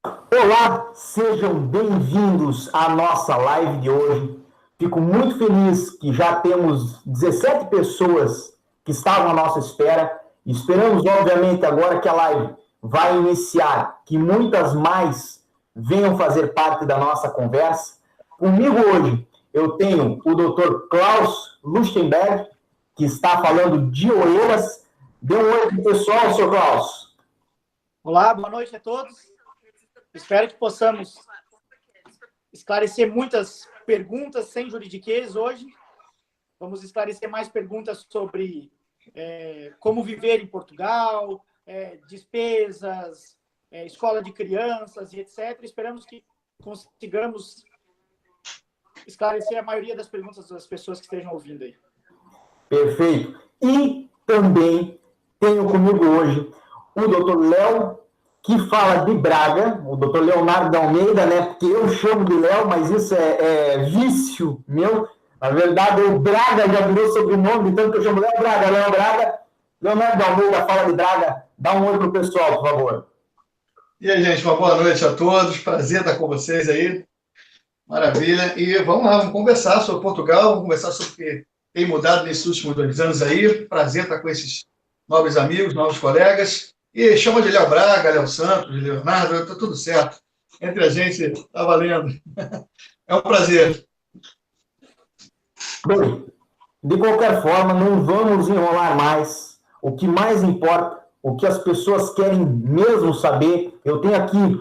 Olá, sejam bem-vindos à nossa live de hoje. Fico muito feliz que já temos 17 pessoas que estavam à nossa espera. Esperamos, obviamente, agora que a live vai iniciar, que muitas mais venham fazer parte da nossa conversa. Comigo hoje eu tenho o Dr. Klaus Lustenberg, que está falando de Oeiras. Dê um oi para o pessoal, Sr. Klaus. Olá, boa noite a todos. Espero que possamos esclarecer muitas perguntas sem juridiquês hoje. Vamos esclarecer mais perguntas sobre como viver em Portugal, despesas, escola de crianças e etc. Esperamos que consigamos esclarecer a maioria das perguntas das pessoas que estejam ouvindo aí. Perfeito. E também tenho comigo hoje o Dr. Léo, que fala de Braga, o Dr. Leonardo da Almeida, né? Porque eu chamo de Léo, mas isso é vício meu. Na verdade, o Braga já virou sobrenome, tanto que eu chamo Léo Braga, Léo Braga. Leonardo da Almeida fala de Braga. Dá um oi pro pessoal, por favor. E aí, gente, uma boa noite a todos. Prazer estar com vocês aí. Maravilha. E vamos lá, vamos conversar sobre Portugal, vamos conversar sobre o que tem mudado nesses últimos 2 anos aí. Prazer estar com esses novos amigos, novos colegas. E chama de Léo Braga, Léo Santos, Leonardo, está tudo certo. Entre a gente, está valendo. É um prazer. Bem, de qualquer forma, não vamos enrolar mais. O que mais importa, o que as pessoas querem mesmo saber, eu tenho aqui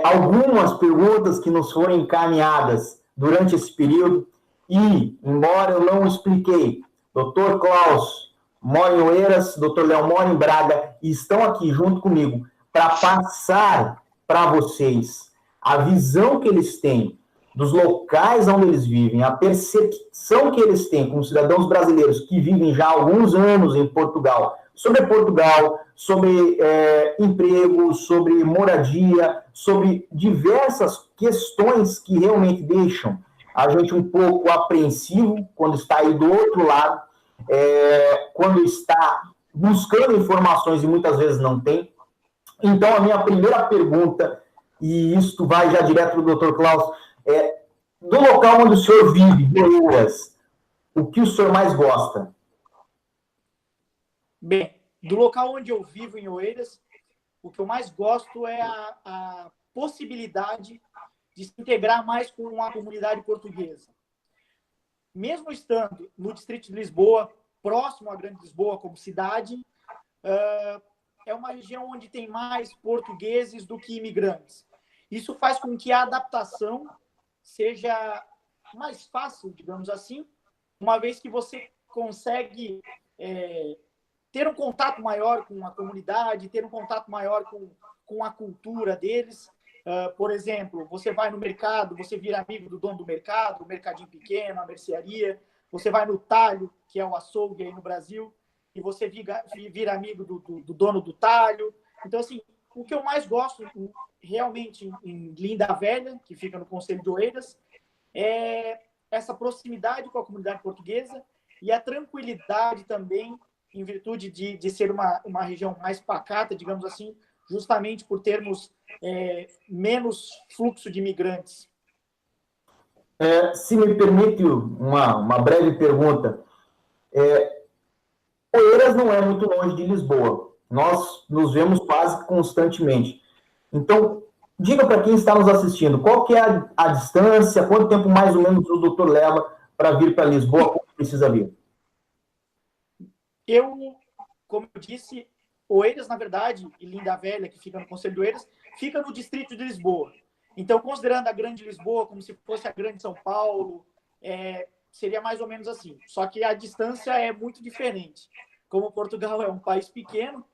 algumas perguntas que nos foram encaminhadas durante esse período e, embora eu não expliquei, Dr. Klaus mora em Oeiras, Dr. Léo mora em Braga e estão aqui junto comigo para passar para vocês a visão que eles têm dos locais onde eles vivem, a percepção que eles têm como cidadãos brasileiros que vivem já há alguns anos em Portugal, sobre emprego, sobre moradia, sobre diversas questões que realmente deixam a gente um pouco apreensivo quando está aí do outro lado, quando está buscando informações e muitas vezes não tem. Então, a minha primeira pergunta, e isto vai já direto do Dr. Klaus, do local onde o senhor vive, de Oeiras, o que o senhor mais gosta? Bem, do local onde eu vivo, em Oeiras, o que eu mais gosto é a possibilidade de se integrar mais com a comunidade portuguesa. Mesmo estando no Distrito de Lisboa, próximo à Grande Lisboa como cidade, é uma região onde tem mais portugueses do que imigrantes. Isso faz com que a adaptação seja mais fácil, digamos assim, uma vez que você consegue ter um contato maior com a comunidade, ter um contato maior com a cultura deles. Por exemplo, você vai no mercado, você vira amigo do dono do mercado, o mercadinho pequeno, a mercearia. Você vai no talho, que é o açougue aí no Brasil, e você vira amigo do dono do talho. Então, assim, o que eu mais gosto realmente em Linda Velha, que fica no Conselho de Oeiras, é essa proximidade com a comunidade portuguesa e a tranquilidade também, em virtude de ser uma região mais pacata, digamos assim, justamente por termos menos fluxo de imigrantes. Se me permite uma breve pergunta, Oeiras não é muito longe de Lisboa. Nós nos vemos quase constantemente. Então, diga para quem está nos assistindo, qual que é a distância, quanto tempo mais ou menos o doutor leva para vir para Lisboa, como precisa vir? Como eu disse, Oeiras, na verdade, e Linda Velha, que fica no Conselho de Oeiras, fica no Distrito de Lisboa. Então, considerando a Grande Lisboa como se fosse a Grande São Paulo, seria mais ou menos assim. Só que a distância é muito diferente. Como Portugal é um país pequeno,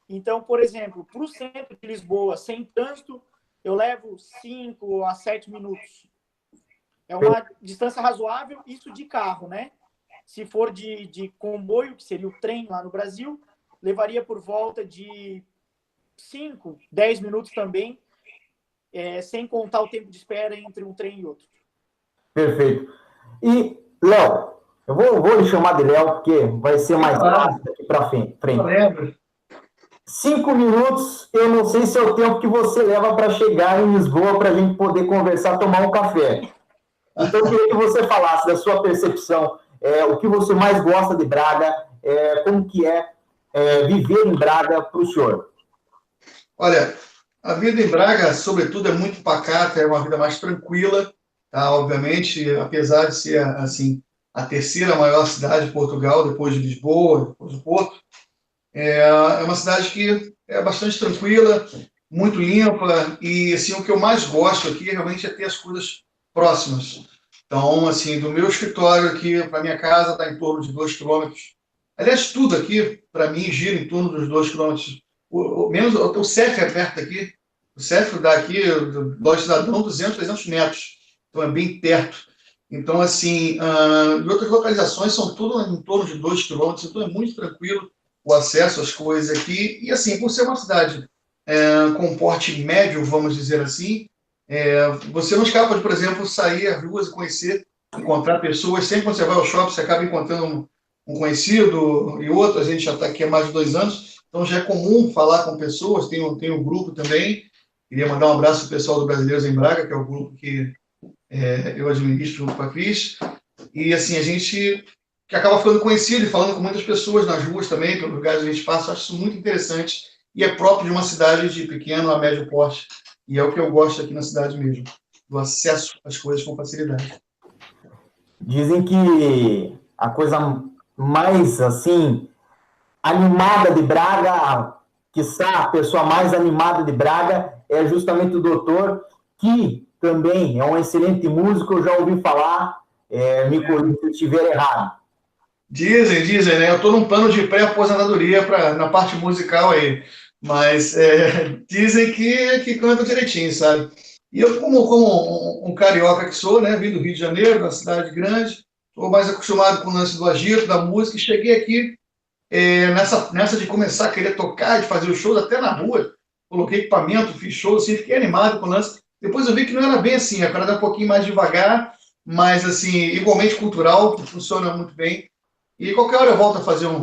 então, por exemplo, para o centro de Lisboa, sem trânsito, eu levo 5 a 7 minutos. É uma distância razoável, isso de carro, né? Se for de comboio, que seria o trem lá no Brasil, levaria por volta de 5, 10 minutos também, sem contar o tempo de espera entre um trem e outro. Perfeito. E, Léo, eu vou lhe chamar de Léo, porque vai ser mais fácil daqui para frente. Eu lembro. 5 minutos, eu não sei se é o tempo que você leva para chegar em Lisboa para a gente poder conversar, tomar um café. Então, eu queria que você falasse da sua percepção, o que você mais gosta de Braga, como que é viver em Braga para o senhor. Olha, a vida em Braga, sobretudo, é muito pacata, é uma vida mais tranquila, tá? Obviamente, apesar de ser, assim, a terceira maior cidade de Portugal, depois de Lisboa, depois do Porto, é uma cidade que é bastante tranquila, muito limpa, e, assim, o que eu mais gosto aqui realmente é ter as coisas próximas. Então, assim, do meu escritório aqui para minha casa está em torno de 2 quilômetros. Aliás, tudo aqui, para mim, gira em torno dos 2 quilômetros. Menos o CEF é perto daqui. O CEF dá aqui, do Loja Cidadão, 200, 300 metros. Então, é bem perto. Então, assim, e outras localizações são tudo em torno de 2 quilômetros. Então, é muito tranquilo o acesso às coisas aqui. E, assim, por ser uma cidade com porte médio, vamos dizer assim, você não escapa de, por exemplo, sair às ruas e conhecer, encontrar pessoas. Sempre quando você vai ao shopping, você acaba encontrando um conhecido e outro. A gente já está aqui há mais de 2 anos, então já é comum falar com pessoas. Tem um grupo também. Queria mandar um abraço para o pessoal do Brasileiros em Braga, que é o grupo que eu administro junto com a Cris. E, assim, a gente que acaba ficando conhecido e falando com muitas pessoas nas ruas também, pelos lugares que a gente passa. Eu acho isso muito interessante e é próprio de uma cidade de pequeno a médio porte. E é o que eu gosto aqui na cidade mesmo, do acesso às coisas com facilidade. Dizem que a coisa mais, assim, animada de Braga, quiçá a pessoa mais animada de Braga, é justamente o doutor, que também é um excelente músico, eu já ouvi falar, me corrija se eu estiver errado. Dizem, né? Eu estou num plano de pré-aposentadoria na parte musical aí, mas dizem que canta direitinho, sabe? E eu, como um carioca que sou, né? Vim do Rio de Janeiro, uma cidade grande, estou mais acostumado com o lance do agito, da música, e cheguei aqui nessa de começar a querer tocar, de fazer os shows até na rua. Coloquei equipamento, fiz shows, assim, fiquei animado com o lance. Depois eu vi que não era bem assim, a parada é um pouquinho mais devagar, mas, assim, igualmente cultural, que funciona muito bem. E qualquer hora eu volto a fazer um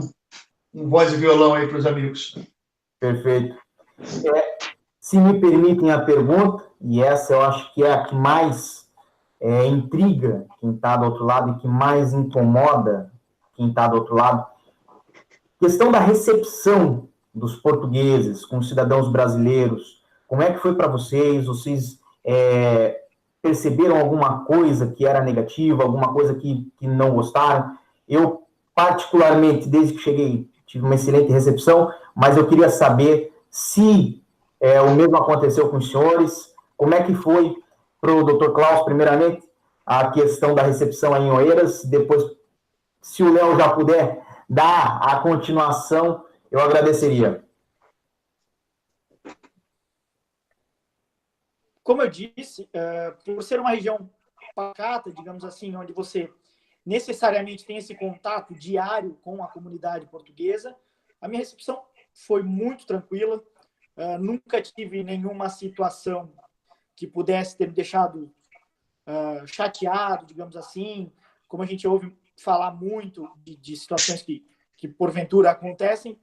voz e violão aí para os amigos. Perfeito. Se me permitem a pergunta, e essa eu acho que é a que mais intriga quem está do outro lado e que mais incomoda quem está do outro lado, questão da recepção dos portugueses com os cidadãos brasileiros. Como é que foi para vocês? Vocês perceberam alguma coisa que era negativa, alguma coisa que não gostaram? Eu, particularmente, desde que cheguei, tive uma excelente recepção, mas eu queria saber se o mesmo aconteceu com os senhores. Como é que foi para o Dr. Klaus, primeiramente, a questão da recepção aí em Oeiras? Depois, se o Léo já puder dar a continuação, eu agradeceria. Como eu disse, por ser uma região pacata, digamos assim, onde você necessariamente tem esse contato diário com a comunidade portuguesa, a minha recepção foi muito tranquila. Nunca tive nenhuma situação que pudesse ter me deixado chateado, digamos assim, como a gente ouve falar muito de situações que porventura acontecem.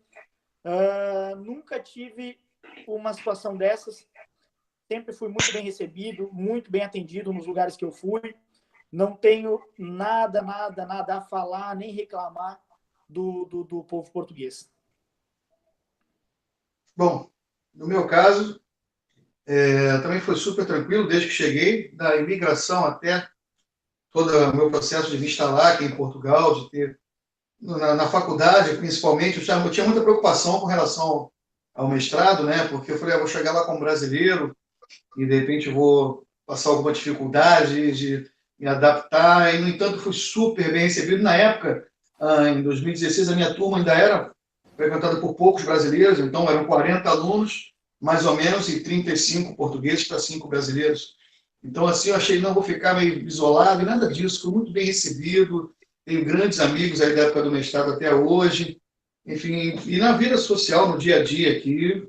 Nunca tive uma situação dessas. Sempre fui muito bem recebido, muito bem atendido nos lugares que eu fui. Não tenho nada a falar, nem reclamar do povo português. Bom, no meu caso, também foi super tranquilo desde que cheguei, da imigração até todo o meu processo de me instalar aqui em Portugal, de ter, na faculdade, principalmente, eu tinha muita preocupação com relação ao mestrado, né? Porque eu falei, vou chegar lá como brasileiro e, de repente, vou passar alguma dificuldade de me adaptar. E, no entanto, fui super bem recebido. Na época, em 2016, a minha turma ainda era frequentada por poucos brasileiros, então eram 40 alunos, mais ou menos, e 35 portugueses para 5 brasileiros. Então, assim, eu achei, não vou ficar meio isolado, e nada disso, fui muito bem recebido, tenho grandes amigos aí da época do mestrado até hoje, enfim, e na vida social, no dia a dia aqui,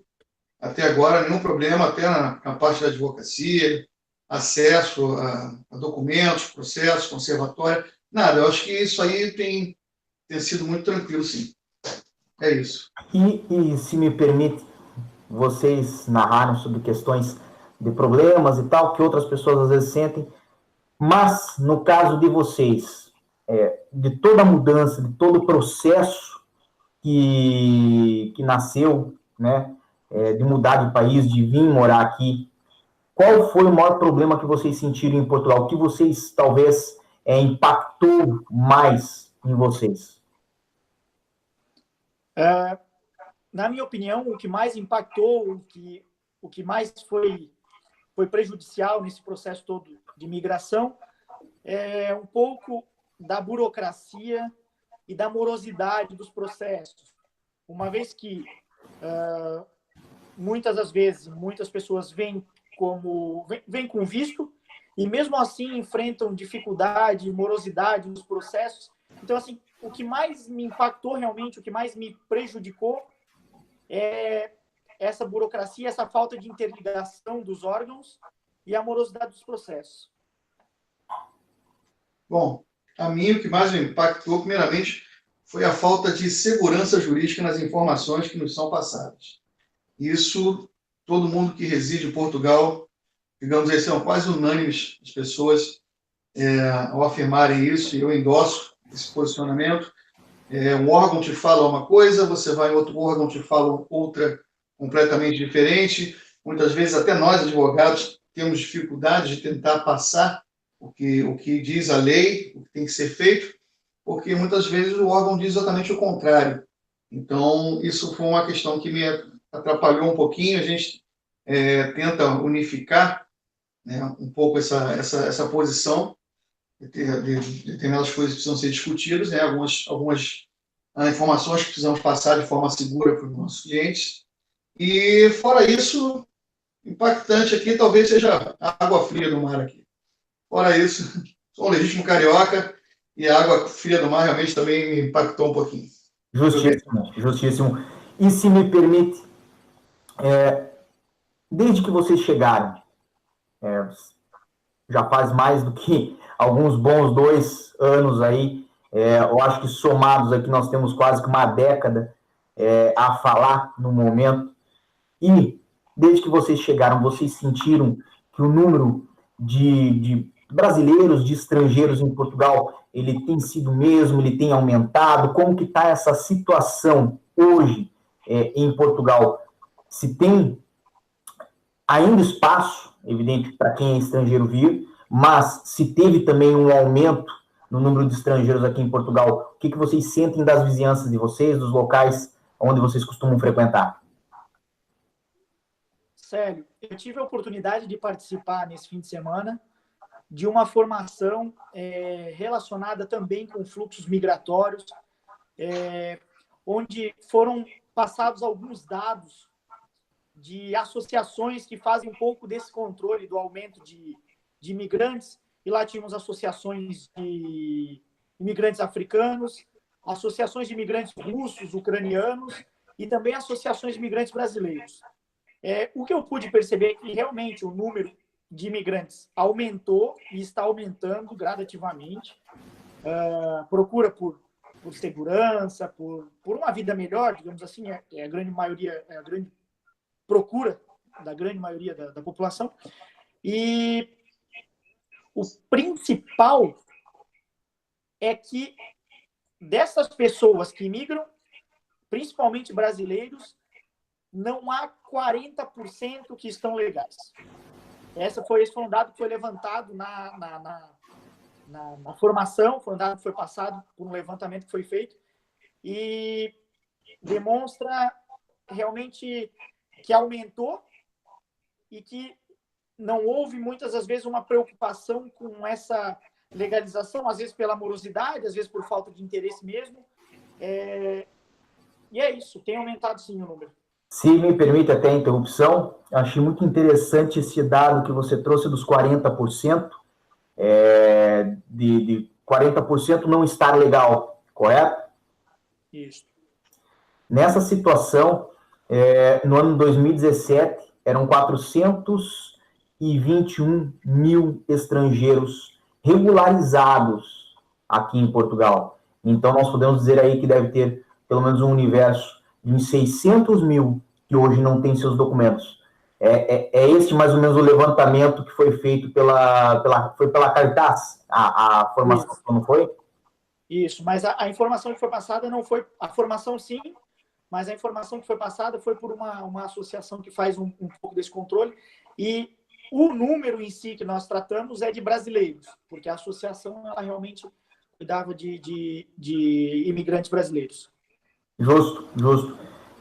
até agora, nenhum problema, até na parte da advocacia, acesso a documentos, processos, conservatório, nada, eu acho que isso aí tem sido muito tranquilo, sim. É isso. E se me permite, vocês narraram sobre questões de problemas e tal, que outras pessoas às vezes sentem, mas no caso de vocês, de toda a mudança, de todo o processo que nasceu, né, de mudar de país, de vir morar aqui, qual foi o maior problema que vocês sentiram em Portugal? O que vocês talvez impactou mais em vocês? Na minha opinião, o que mais impactou, o que mais foi prejudicial nesse processo todo de migração é um pouco da burocracia e da morosidade dos processos. Uma vez que, muitas das vezes, muitas pessoas vêm com visto e, mesmo assim, enfrentam dificuldade, morosidade nos processos. Então, assim, o que mais me impactou realmente, o que mais me prejudicou é essa burocracia, essa falta de interligação dos órgãos e a morosidade dos processos. Bom, a mim o que mais me impactou, primeiramente, foi a falta de segurança jurídica nas informações que nos são passadas. Isso, todo mundo que reside em Portugal, digamos assim, são quase unânimes as pessoas ao afirmarem isso, e eu endosso esse posicionamento. Um órgão te fala uma coisa, você vai em outro órgão te fala outra completamente diferente. Muitas vezes até nós, advogados, temos dificuldade de tentar passar o que diz a lei, o que tem que ser feito, porque muitas vezes o órgão diz exatamente o contrário. Então, isso foi uma questão que me atrapalhou um pouquinho. A gente tenta unificar, né, um pouco essa posição de determinadas coisas que precisam ser discutidas, né, algumas informações que precisamos passar de forma segura para os nossos clientes. E, fora isso, impactante aqui talvez seja a água fria do mar aqui. Fora isso, sou um legítimo carioca e a água fria do mar realmente também me impactou um pouquinho. Justíssimo, justíssimo. E se me permite, desde que vocês chegaram, já faz mais do que alguns bons 2 anos aí, eu acho que somados aqui nós temos quase que uma década a falar no momento. E desde que vocês chegaram, vocês sentiram que o número de brasileiros, de estrangeiros em Portugal, ele tem sido o mesmo, ele tem aumentado? Como que está essa situação hoje em Portugal? Se tem ainda espaço, evidente, para quem é estrangeiro vir, mas se teve também um aumento no número de estrangeiros aqui em Portugal, o que vocês sentem das vizinhanças de vocês, dos locais onde vocês costumam frequentar? Sério, eu tive a oportunidade de participar nesse fim de semana de uma formação relacionada também com fluxos migratórios, onde foram passados alguns dados de associações que fazem um pouco desse controle do aumento de imigrantes, e lá tínhamos associações de imigrantes africanos, associações de imigrantes russos, ucranianos, e também associações de imigrantes brasileiros. O que eu pude perceber é que realmente o número de imigrantes aumentou e está aumentando gradativamente. Procura por segurança, por uma vida melhor, digamos assim, a grande maioria, a grande procura da grande maioria da população. E o principal é que dessas pessoas que migram, principalmente brasileiros, não há 40% que estão legais. Esse foi um dado que foi levantado na formação, foi um dado que foi passado por um levantamento que foi feito, e demonstra realmente que aumentou e que não houve, muitas das vezes, uma preocupação com essa legalização, às vezes pela morosidade, às vezes por falta de interesse mesmo. E é isso, tem aumentado sim o número. Se me permite até a interrupção, achei muito interessante esse dado que você trouxe dos 40%, de 40% não estar legal, correto? Isso. Nessa situação, no ano 2017, eram 421 mil estrangeiros regularizados aqui em Portugal. Então, nós podemos dizer aí que deve ter pelo menos um universo de uns 600 mil que hoje não tem seus documentos. É esse mais ou menos o levantamento que foi feito foi pela Caritas, a formação, Isso. não foi? Isso, mas a informação que foi passada não foi... A formação, sim, mas a informação que foi passada foi por uma associação que faz um pouco desse controle, e o número em si que nós tratamos é de brasileiros, porque a associação ela realmente cuidava de imigrantes brasileiros. Justo.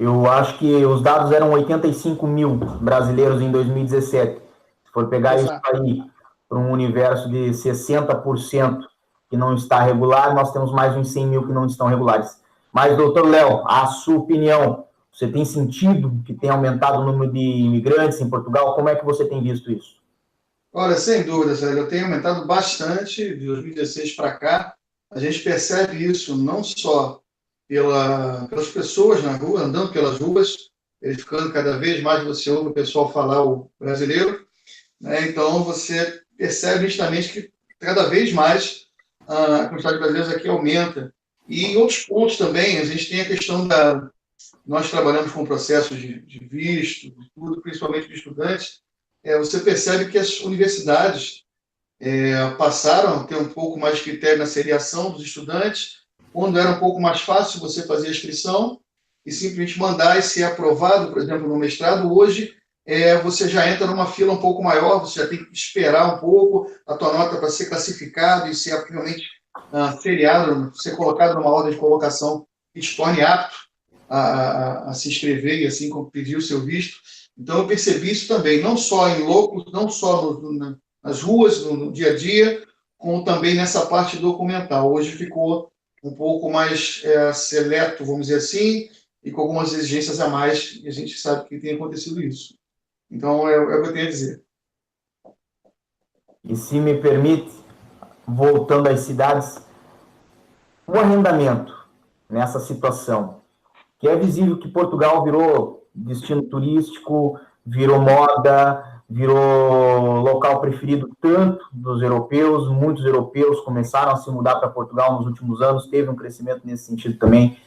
Eu acho que os dados eram 85 mil brasileiros em 2017. Se for pegar Exato. isso aí para um universo de 60% que não está regular, nós temos mais uns 100 mil que não estão regulares. Mas, doutor Léo, a sua opinião, você tem sentido que tem aumentado o número de imigrantes em Portugal? Como é que você tem visto isso? Olha, sem dúvida, Sérgio, eu tenho aumentado bastante de 2016 para cá. A gente percebe isso não só pelas pessoas na rua, andando pelas ruas, verificando cada vez mais você ouve o pessoal falar o brasileiro, né? Então você percebe nitidamente que cada vez mais a quantidade de brasileiros aqui aumenta. E em outros pontos também, a gente tem a questão da... Nós trabalhamos com processos de visto, tudo, principalmente de estudantes. Você percebe que as universidades passaram a ter um pouco mais de critério na seriação dos estudantes, quando era um pouco mais fácil você fazer a inscrição e simplesmente mandar e ser aprovado, por exemplo, no mestrado. Hoje, você já entra numa fila um pouco maior, você já tem que esperar um pouco a tua nota para ser classificado e ser realmente seriado, ser colocado numa ordem de colocação que te torne apto a se inscrever e assim como pedir o seu visto. Então, eu percebi isso também, não só em locos, não só nas ruas, no dia a dia, como também nessa parte documental. Hoje ficou um pouco mais seleto, vamos dizer assim, e com algumas exigências a mais, e a gente sabe que tem acontecido isso. Então, é o que eu tenho a dizer. E se me permite, voltando às cidades, o arrendamento nessa situação, que é visível que Portugal virou destino turístico, virou moda, virou local preferido tanto dos europeus, muitos europeus começaram a se mudar para Portugal nos últimos anos, teve um crescimento nesse sentido também.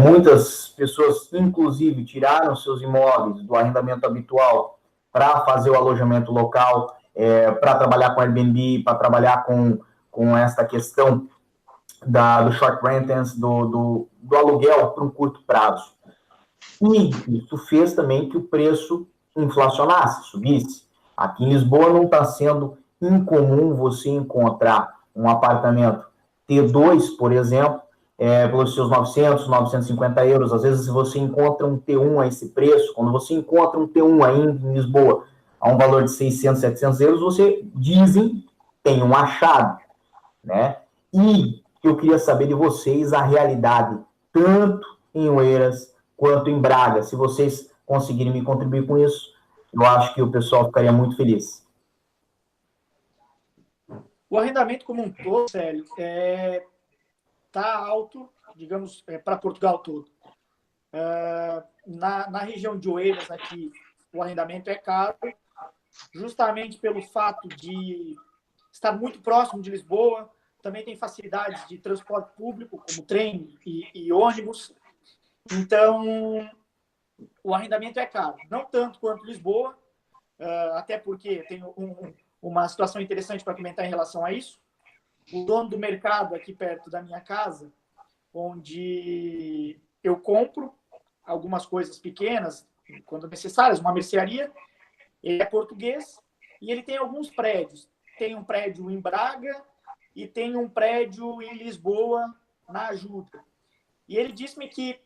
Muitas pessoas, inclusive, tiraram seus imóveis do arrendamento habitual para fazer o alojamento local, para trabalhar com Airbnb, para trabalhar com esta questão do short rentals, do aluguel para um curto prazo. E isso fez também que o preço inflacionasse, subisse. Aqui em Lisboa não está sendo incomum você encontrar um apartamento T2, por exemplo, pelos seus 900, 950 euros. Às vezes você encontra um T1 a esse preço. Quando você encontra um T1 ainda em Lisboa a um valor de 600, 700 euros, você dizem tem um achado, né? E eu queria saber de vocês a realidade, tanto em Oeiras quanto em Braga. Se vocês conseguirem me contribuir com isso, eu acho que o pessoal ficaria muito feliz. O arrendamento como um todo, Célio, está alto, digamos, para Portugal todo. Na região de Oeiras, aqui, o arrendamento é caro, justamente pelo fato de estar muito próximo de Lisboa. Também tem facilidades de transporte público, como trem e ônibus. Então, o arrendamento é caro. Não tanto quanto Lisboa, até porque tem uma situação interessante para comentar em relação a isso. O dono do mercado aqui perto da minha casa, onde eu compro algumas coisas pequenas, quando necessárias, uma mercearia, ele é português e ele tem alguns prédios. Tem um prédio em Braga e tem um prédio em Lisboa, na Ajuda. E ele disse-me que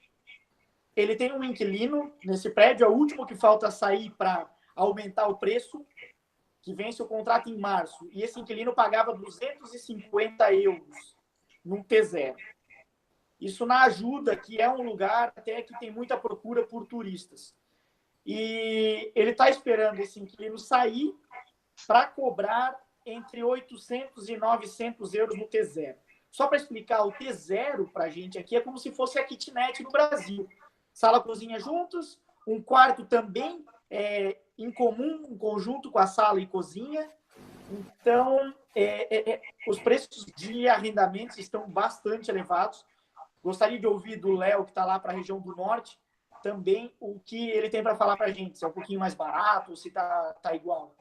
ele tem um inquilino nesse prédio, é o último que falta sair para aumentar o preço, que vence o contrato em março. E esse inquilino pagava 250 euros num T0. Isso na Ajuda, que é um lugar até que tem muita procura por turistas. E ele está esperando esse inquilino sair para cobrar entre 800 e 900 euros no T0. Só para explicar, o T0 para a gente aqui é como se fosse a kitnet no Brasil. Sala, cozinha juntos, um quarto também em comum, um conjunto com a sala e cozinha. Então, os preços de arrendamentos estão bastante elevados. Gostaria de ouvir do Léo, que está lá para a região do Norte, também o que ele tem para falar para a gente, se é um pouquinho mais barato, ou se tá igual.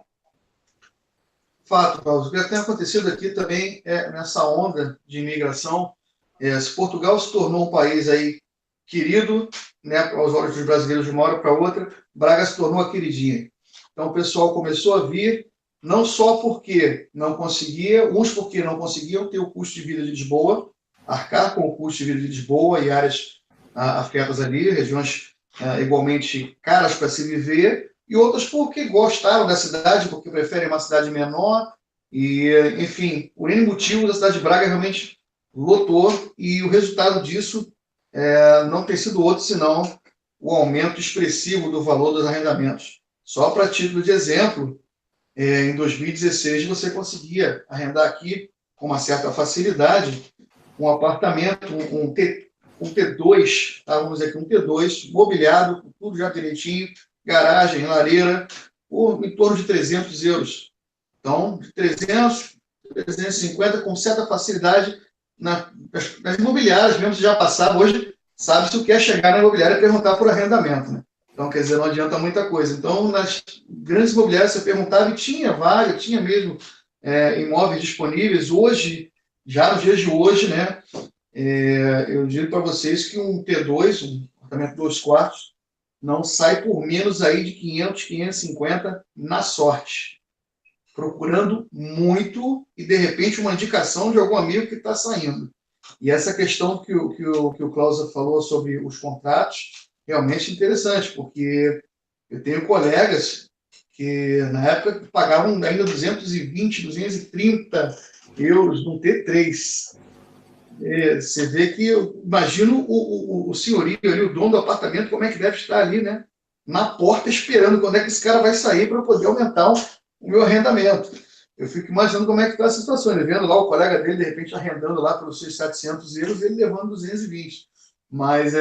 Fato, Carlos. O que tem acontecido aqui também é nessa onda de imigração. Se Portugal se tornou um país aí querido, né, aos olhos dos brasileiros de uma hora para outra, Braga se tornou a queridinha. Então o pessoal começou a vir, não só porque não conseguia, uns porque não conseguiam ter o custo de vida de Lisboa, arcar com o custo de vida de Lisboa e áreas afetas ali, regiões igualmente caras para se viver, e outras porque gostaram da cidade, porque preferem uma cidade menor, e, enfim, por N motivo, a cidade de Braga realmente lotou, e o resultado disso não tem sido outro senão o aumento expressivo do valor dos arrendamentos. Só para título de exemplo, em 2016 você conseguia arrendar aqui com uma certa facilidade um apartamento, um T2, tá? Vamos dizer aqui, um T2, mobiliado, com tudo já direitinho, garagem, lareira, por em torno de 300 euros. Então, de 300, 350, com certa facilidade, nas imobiliárias mesmo, se já passava, hoje sabe-se o que é chegar na imobiliária e perguntar por arrendamento, né? Então, quer dizer, não adianta muita coisa. Então, nas grandes imobiliárias, você perguntava e tinha vaga, tinha mesmo imóveis disponíveis. Hoje, já nos dias de hoje, né, eu digo para vocês que um T2, um apartamento de 2 quartos, não sai por menos aí de 500, 550 na sorte. Procurando muito e, de repente, uma indicação de algum amigo que está saindo. E essa questão que o Klaus falou sobre os contratos, realmente interessante, porque eu tenho colegas que, na época, pagavam ainda 220, 230 euros num T3. Você vê que, eu imagino o senhorio ali, o dono do apartamento, como é que deve estar ali, né? Na porta, esperando quando é que esse cara vai sair para poder aumentar o meu arrendamento. Eu fico imaginando como é que está a situação. Ele vendo lá o colega dele, de repente, arrendando lá pelos seus 700 euros, ele levando 220. Mas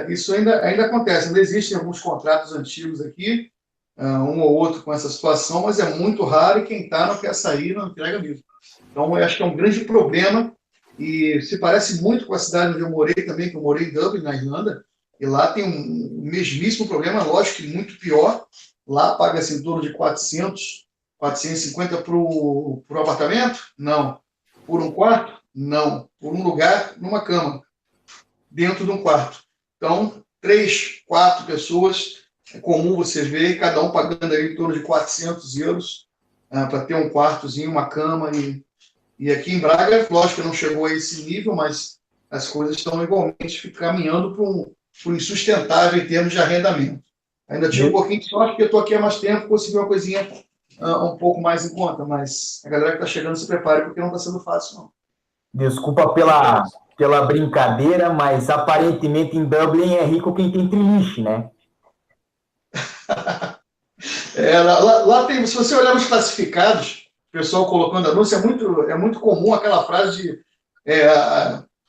isso ainda acontece. Ainda existem alguns contratos antigos aqui, um ou outro com essa situação, mas é muito raro e quem está não quer sair, não entrega mesmo. Então, eu acho que é um grande problema e se parece muito com a cidade onde eu morei também, que eu morei em Dublin, na Irlanda, e lá tem um mesmíssimo problema, lógico que muito pior. Lá paga-se em torno de 400, 450 para o apartamento? Não. Por um quarto? Não. Por um lugar, numa cama, dentro de um quarto. Então, 3, 4 pessoas, é comum vocês verem, cada um pagando aí em torno de 400 euros para ter um quartozinho, uma cama. E aqui em Braga, lógico que não chegou a esse nível, mas as coisas estão igualmente caminhando para um insustentável em termos de arrendamento. Ainda tive um pouquinho de sorte, porque eu estou aqui há mais tempo, consegui uma coisinha um pouco mais em conta, mas a galera que está chegando se prepare, porque não está sendo fácil, não. Desculpa pela brincadeira, mas aparentemente em Dublin é rico quem tem triliche, né? Lá tem, se você olhar nos classificados, o pessoal colocando anúncio, é muito comum aquela frase de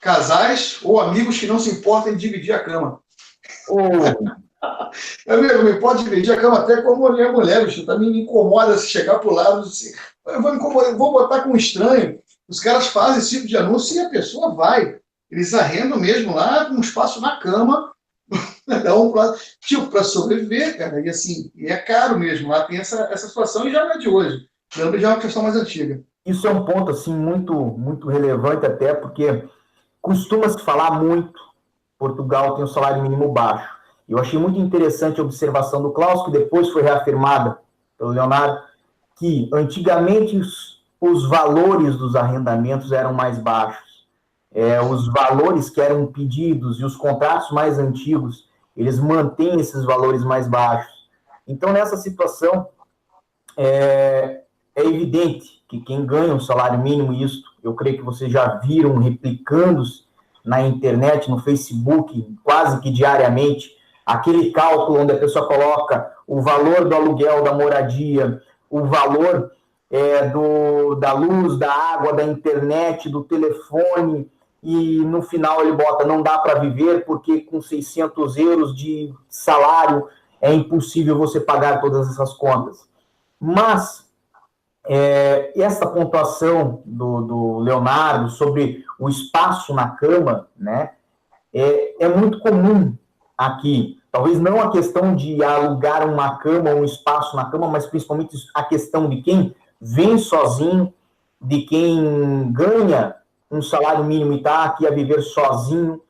casais ou amigos que não se importam em dividir a cama. Amigo, me pode dividir a cama até com mulher, bicho. Também me incomoda se chegar pro lado assim, eu vou botar com um estranho. Os caras fazem esse tipo de anúncio e a pessoa vai. Eles arrendam mesmo lá um espaço na cama, para sobreviver, cara. E assim, é caro mesmo. Lá tem essa situação e já não é de hoje. Já é uma questão mais antiga. Isso é um ponto assim muito, muito relevante até porque costuma-se falar muito. Portugal tem um salário mínimo baixo. Eu achei muito interessante a observação do Klaus, que depois foi reafirmada pelo Leonardo, que antigamente os valores dos arrendamentos eram mais baixos. Os valores que eram pedidos e os contratos mais antigos, eles mantêm esses valores mais baixos. Então, nessa situação, é evidente que quem ganha um salário mínimo, e isso eu creio que vocês já viram replicando-se na internet, no Facebook, quase que diariamente, aquele cálculo onde a pessoa coloca o valor do aluguel, da moradia, o valor da luz, da água, da internet, do telefone, e no final ele bota, não dá para viver porque com 600 euros de salário é impossível você pagar todas essas contas. Mas essa pontuação do Leonardo sobre o espaço na cama, né, é muito comum aqui. Talvez não a questão de alugar uma cama, um espaço na cama, mas principalmente a questão de quem vem sozinho, de quem ganha um salário mínimo e está aqui a viver sozinho,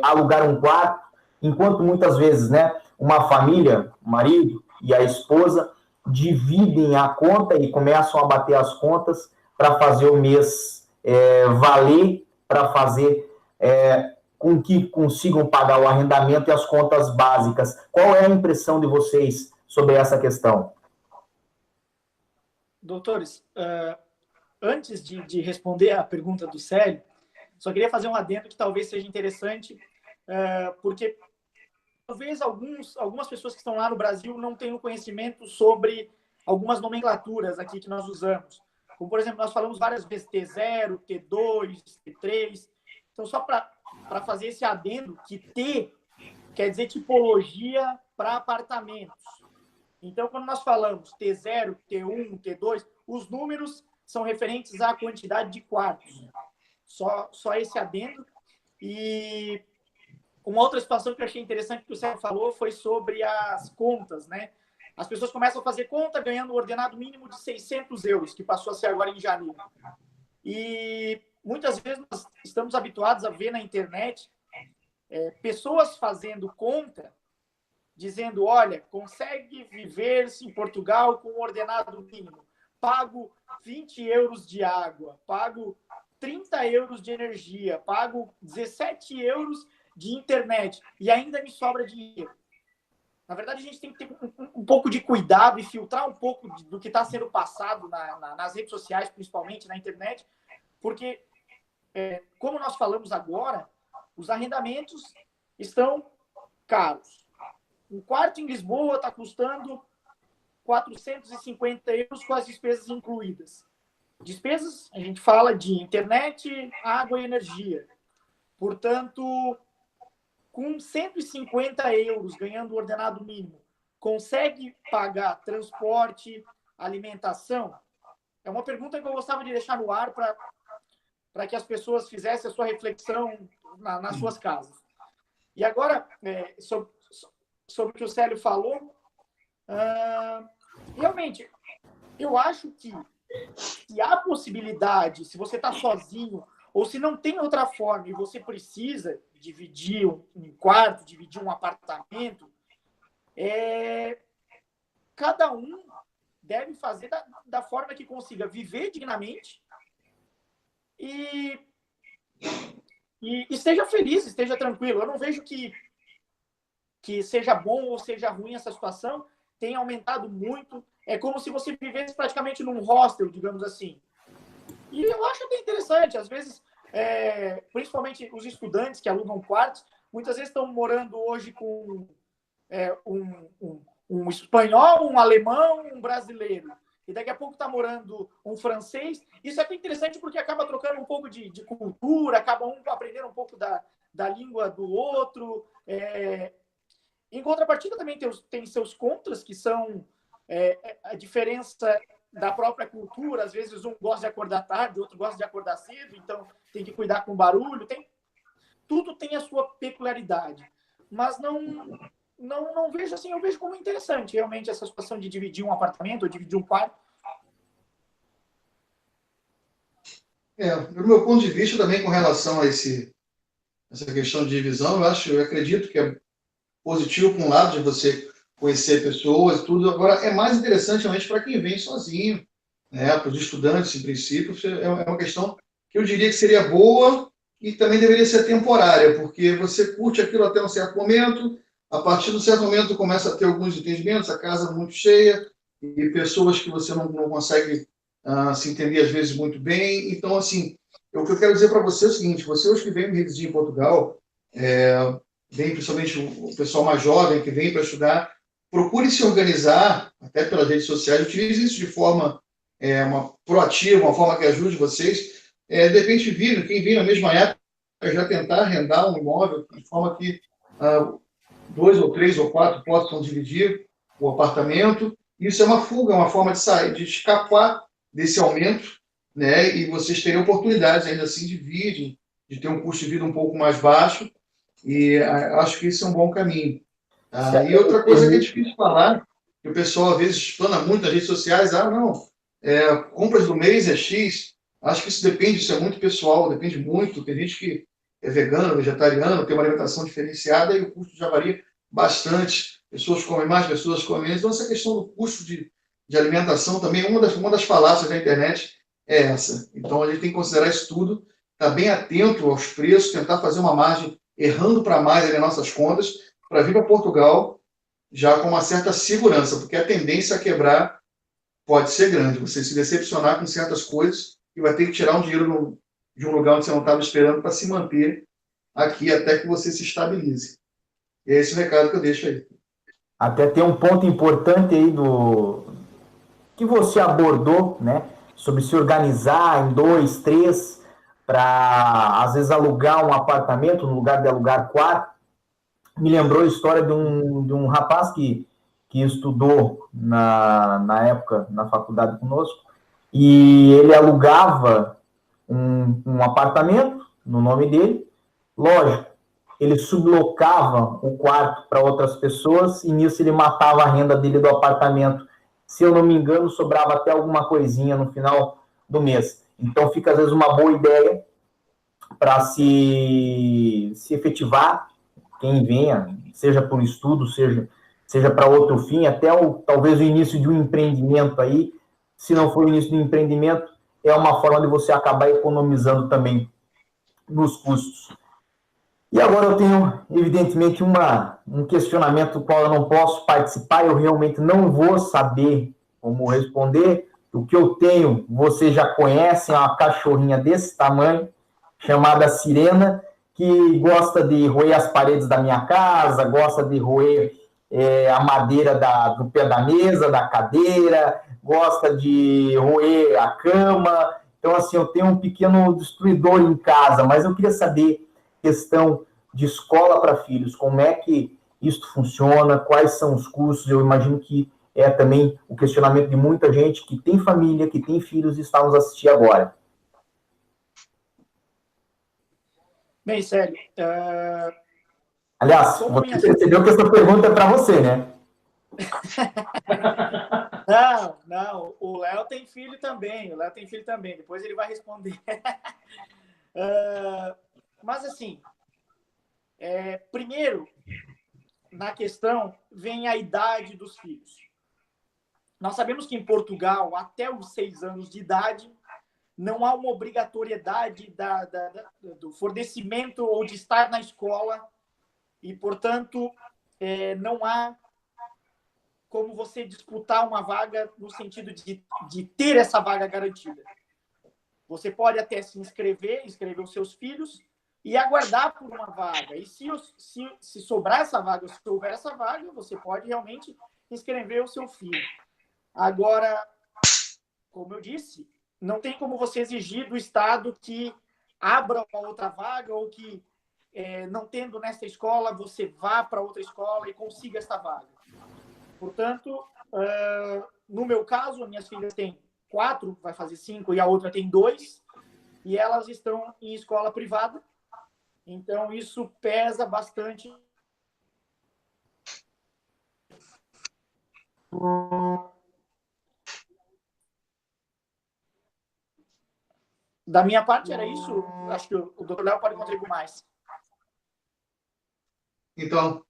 alugar um quarto, enquanto muitas vezes, né, uma família, o marido e a esposa, dividem a conta e começam a bater as contas para fazer o mês valer, para fazer com que consigam pagar o arrendamento e as contas básicas. Qual é a impressão de vocês sobre essa questão? Doutores, antes de responder a pergunta do Célio, só queria fazer um adendo que talvez seja interessante, porque talvez algumas pessoas que estão lá no Brasil não tenham conhecimento sobre algumas nomenclaturas aqui que nós usamos. Como, por exemplo, nós falamos várias vezes T0, T2, T3. Então, só para fazer esse adendo, que T quer dizer tipologia para apartamentos. Então, quando nós falamos T0, T1, T2, os números são referentes à quantidade de quartos. Só esse adendo. E uma outra situação que eu achei interessante que o Sérgio falou foi sobre as contas, né? As pessoas começam a fazer conta ganhando o ordenado mínimo de 600 euros, que passou a ser agora em janeiro. E muitas vezes nós estamos habituados a ver na internet pessoas fazendo conta, dizendo, olha, consegue viver-se em Portugal com um ordenado mínimo, pago 20 euros de água, pago 30 euros de energia, pago 17 euros de internet e ainda me sobra dinheiro. Na verdade, a gente tem que ter um pouco de cuidado e filtrar um pouco do que está sendo passado nas redes sociais, principalmente na internet, porque, como nós falamos agora, os arrendamentos estão caros. Um quarto em Lisboa está custando 450 euros com as despesas incluídas. Despesas, a gente fala de internet, água e energia. Portanto, com 150 euros ganhando o ordenado mínimo, consegue pagar transporte, alimentação? É uma pergunta que eu gostava de deixar no ar para que as pessoas fizessem a sua reflexão nas suas casas. E agora, sobre o que o Célio falou, realmente, eu acho que se há possibilidade, se você está sozinho, ou se não tem outra forma e você precisa dividir um quarto, dividir um apartamento, cada um deve fazer da forma que consiga viver dignamente e esteja feliz, esteja tranquilo. Eu não vejo que seja bom ou seja ruim essa situação, tem aumentado muito. É como se você vivesse praticamente num hostel, digamos assim. E eu acho até interessante, às vezes, principalmente os estudantes que alugam quartos, muitas vezes estão morando hoje com um espanhol, um alemão, um brasileiro. E daqui a pouco está morando um francês. Isso é até interessante porque acaba trocando um pouco de cultura, acaba um aprendendo um pouco da língua do outro. Em contrapartida, também tem seus contras, que são a diferença da própria cultura. Às vezes um gosta de acordar tarde, outro gosta de acordar cedo, então tem que cuidar com o barulho. Tudo tem a sua peculiaridade. Mas não vejo assim, eu vejo como interessante realmente essa situação de dividir um apartamento ou dividir um quarto. Do meu ponto de vista também com relação a essa questão de divisão, eu acredito que é positivo por um lado de você conhecer pessoas, tudo. Agora, é mais interessante realmente para quem vem sozinho, né? Para os estudantes, em princípio, é uma questão que eu diria que seria boa e também deveria ser temporária, porque você curte aquilo até um certo momento, a partir de um certo momento começa a ter alguns entendimentos, a casa muito cheia, e pessoas que você não consegue se entender às vezes muito bem. Então, assim, o que eu quero dizer para você é o seguinte: você hoje que vem residir em Portugal, vem principalmente o pessoal mais jovem que vem para estudar, procure se organizar, até pelas redes sociais, utilize isso de forma proativa, uma forma que ajude vocês. De repente, quem vem na mesma época, já tentar arrendar um imóvel de forma que 2 ou 3 ou 4 possam dividir o apartamento. Isso é uma fuga, uma forma de sair, de escapar desse aumento, né? E vocês terem oportunidades ainda assim de vir, de ter um custo de vida um pouco mais baixo, e acho que isso é um bom caminho. E outra coisa que é difícil falar, que o pessoal às vezes explana muito nas redes sociais, não, compras do mês é X, acho que isso depende, isso é muito pessoal, depende muito, tem gente que é vegano, vegetariano, tem uma alimentação diferenciada e o custo já varia bastante, pessoas comem mais, pessoas comem menos, então essa questão do custo de alimentação também, uma das falácias da internet é essa, então a gente tem que considerar isso tudo, estar bem atento aos preços, tentar fazer uma margem errando para mais ali nas nossas contas, para vir para Portugal já com uma certa segurança, porque a tendência a quebrar pode ser grande. Você se decepcionar com certas coisas e vai ter que tirar um dinheiro de um lugar onde você não estava esperando para se manter aqui até que você se estabilize. E é esse o recado que eu deixo aí. Até tem um ponto importante aí que você abordou, né? Sobre se organizar em 2, 3, para às vezes alugar um apartamento no lugar de alugar quarto. Me lembrou a história de um rapaz que estudou na época na faculdade conosco, e ele alugava um apartamento no nome dele, lógico, ele sublocava o quarto para outras pessoas e nisso ele matava a renda dele do apartamento. Se eu não me engano, sobrava até alguma coisinha no final do mês. Então fica às vezes uma boa ideia para se efetivar quem venha, seja por estudo, seja para outro fim, até talvez o início de um empreendimento aí. Se não for o início do empreendimento, é uma forma de você acabar economizando também nos custos. E agora eu tenho, evidentemente, um questionamento do qual eu não posso participar, eu realmente não vou saber como responder. O que eu tenho, vocês já conhecem, é uma cachorrinha desse tamanho, chamada Sirena, que gosta de roer as paredes da minha casa, gosta de roer a madeira do pé da mesa, da cadeira, gosta de roer a cama. Então, assim, eu tenho um pequeno destruidor em casa, mas eu queria saber, questão de escola para filhos, como é que isso funciona, quais são os custos. Eu imagino que é também o questionamento de muita gente que tem família, que tem filhos e está nos assistindo agora. Bem, Célio, aliás, você percebeu que essa pergunta é para você, né? Não, o Léo tem filho também, depois ele vai responder. Mas, assim, primeiro, na questão, vem a idade dos filhos. Nós sabemos que em Portugal, até os 6 anos de idade, não há uma obrigatoriedade do fornecimento ou de estar na escola e, portanto, não há como você disputar uma vaga no sentido de ter essa vaga garantida. Você pode até se inscrever os seus filhos e aguardar por uma vaga. E se sobrar essa vaga, se houver essa vaga, você pode realmente inscrever o seu filho. Agora, como eu disse, não tem como você exigir do Estado que abra uma outra vaga ou que, não tendo nessa escola, você vá para outra escola e consiga essa vaga. Portanto, no meu caso, minhas filhas têm 4, vai fazer 5, e a outra tem 2, e elas estão em escola privada. Então, isso pesa bastante. Da minha parte, era isso. Acho que o Dr. Léo pode contribuir mais. Então,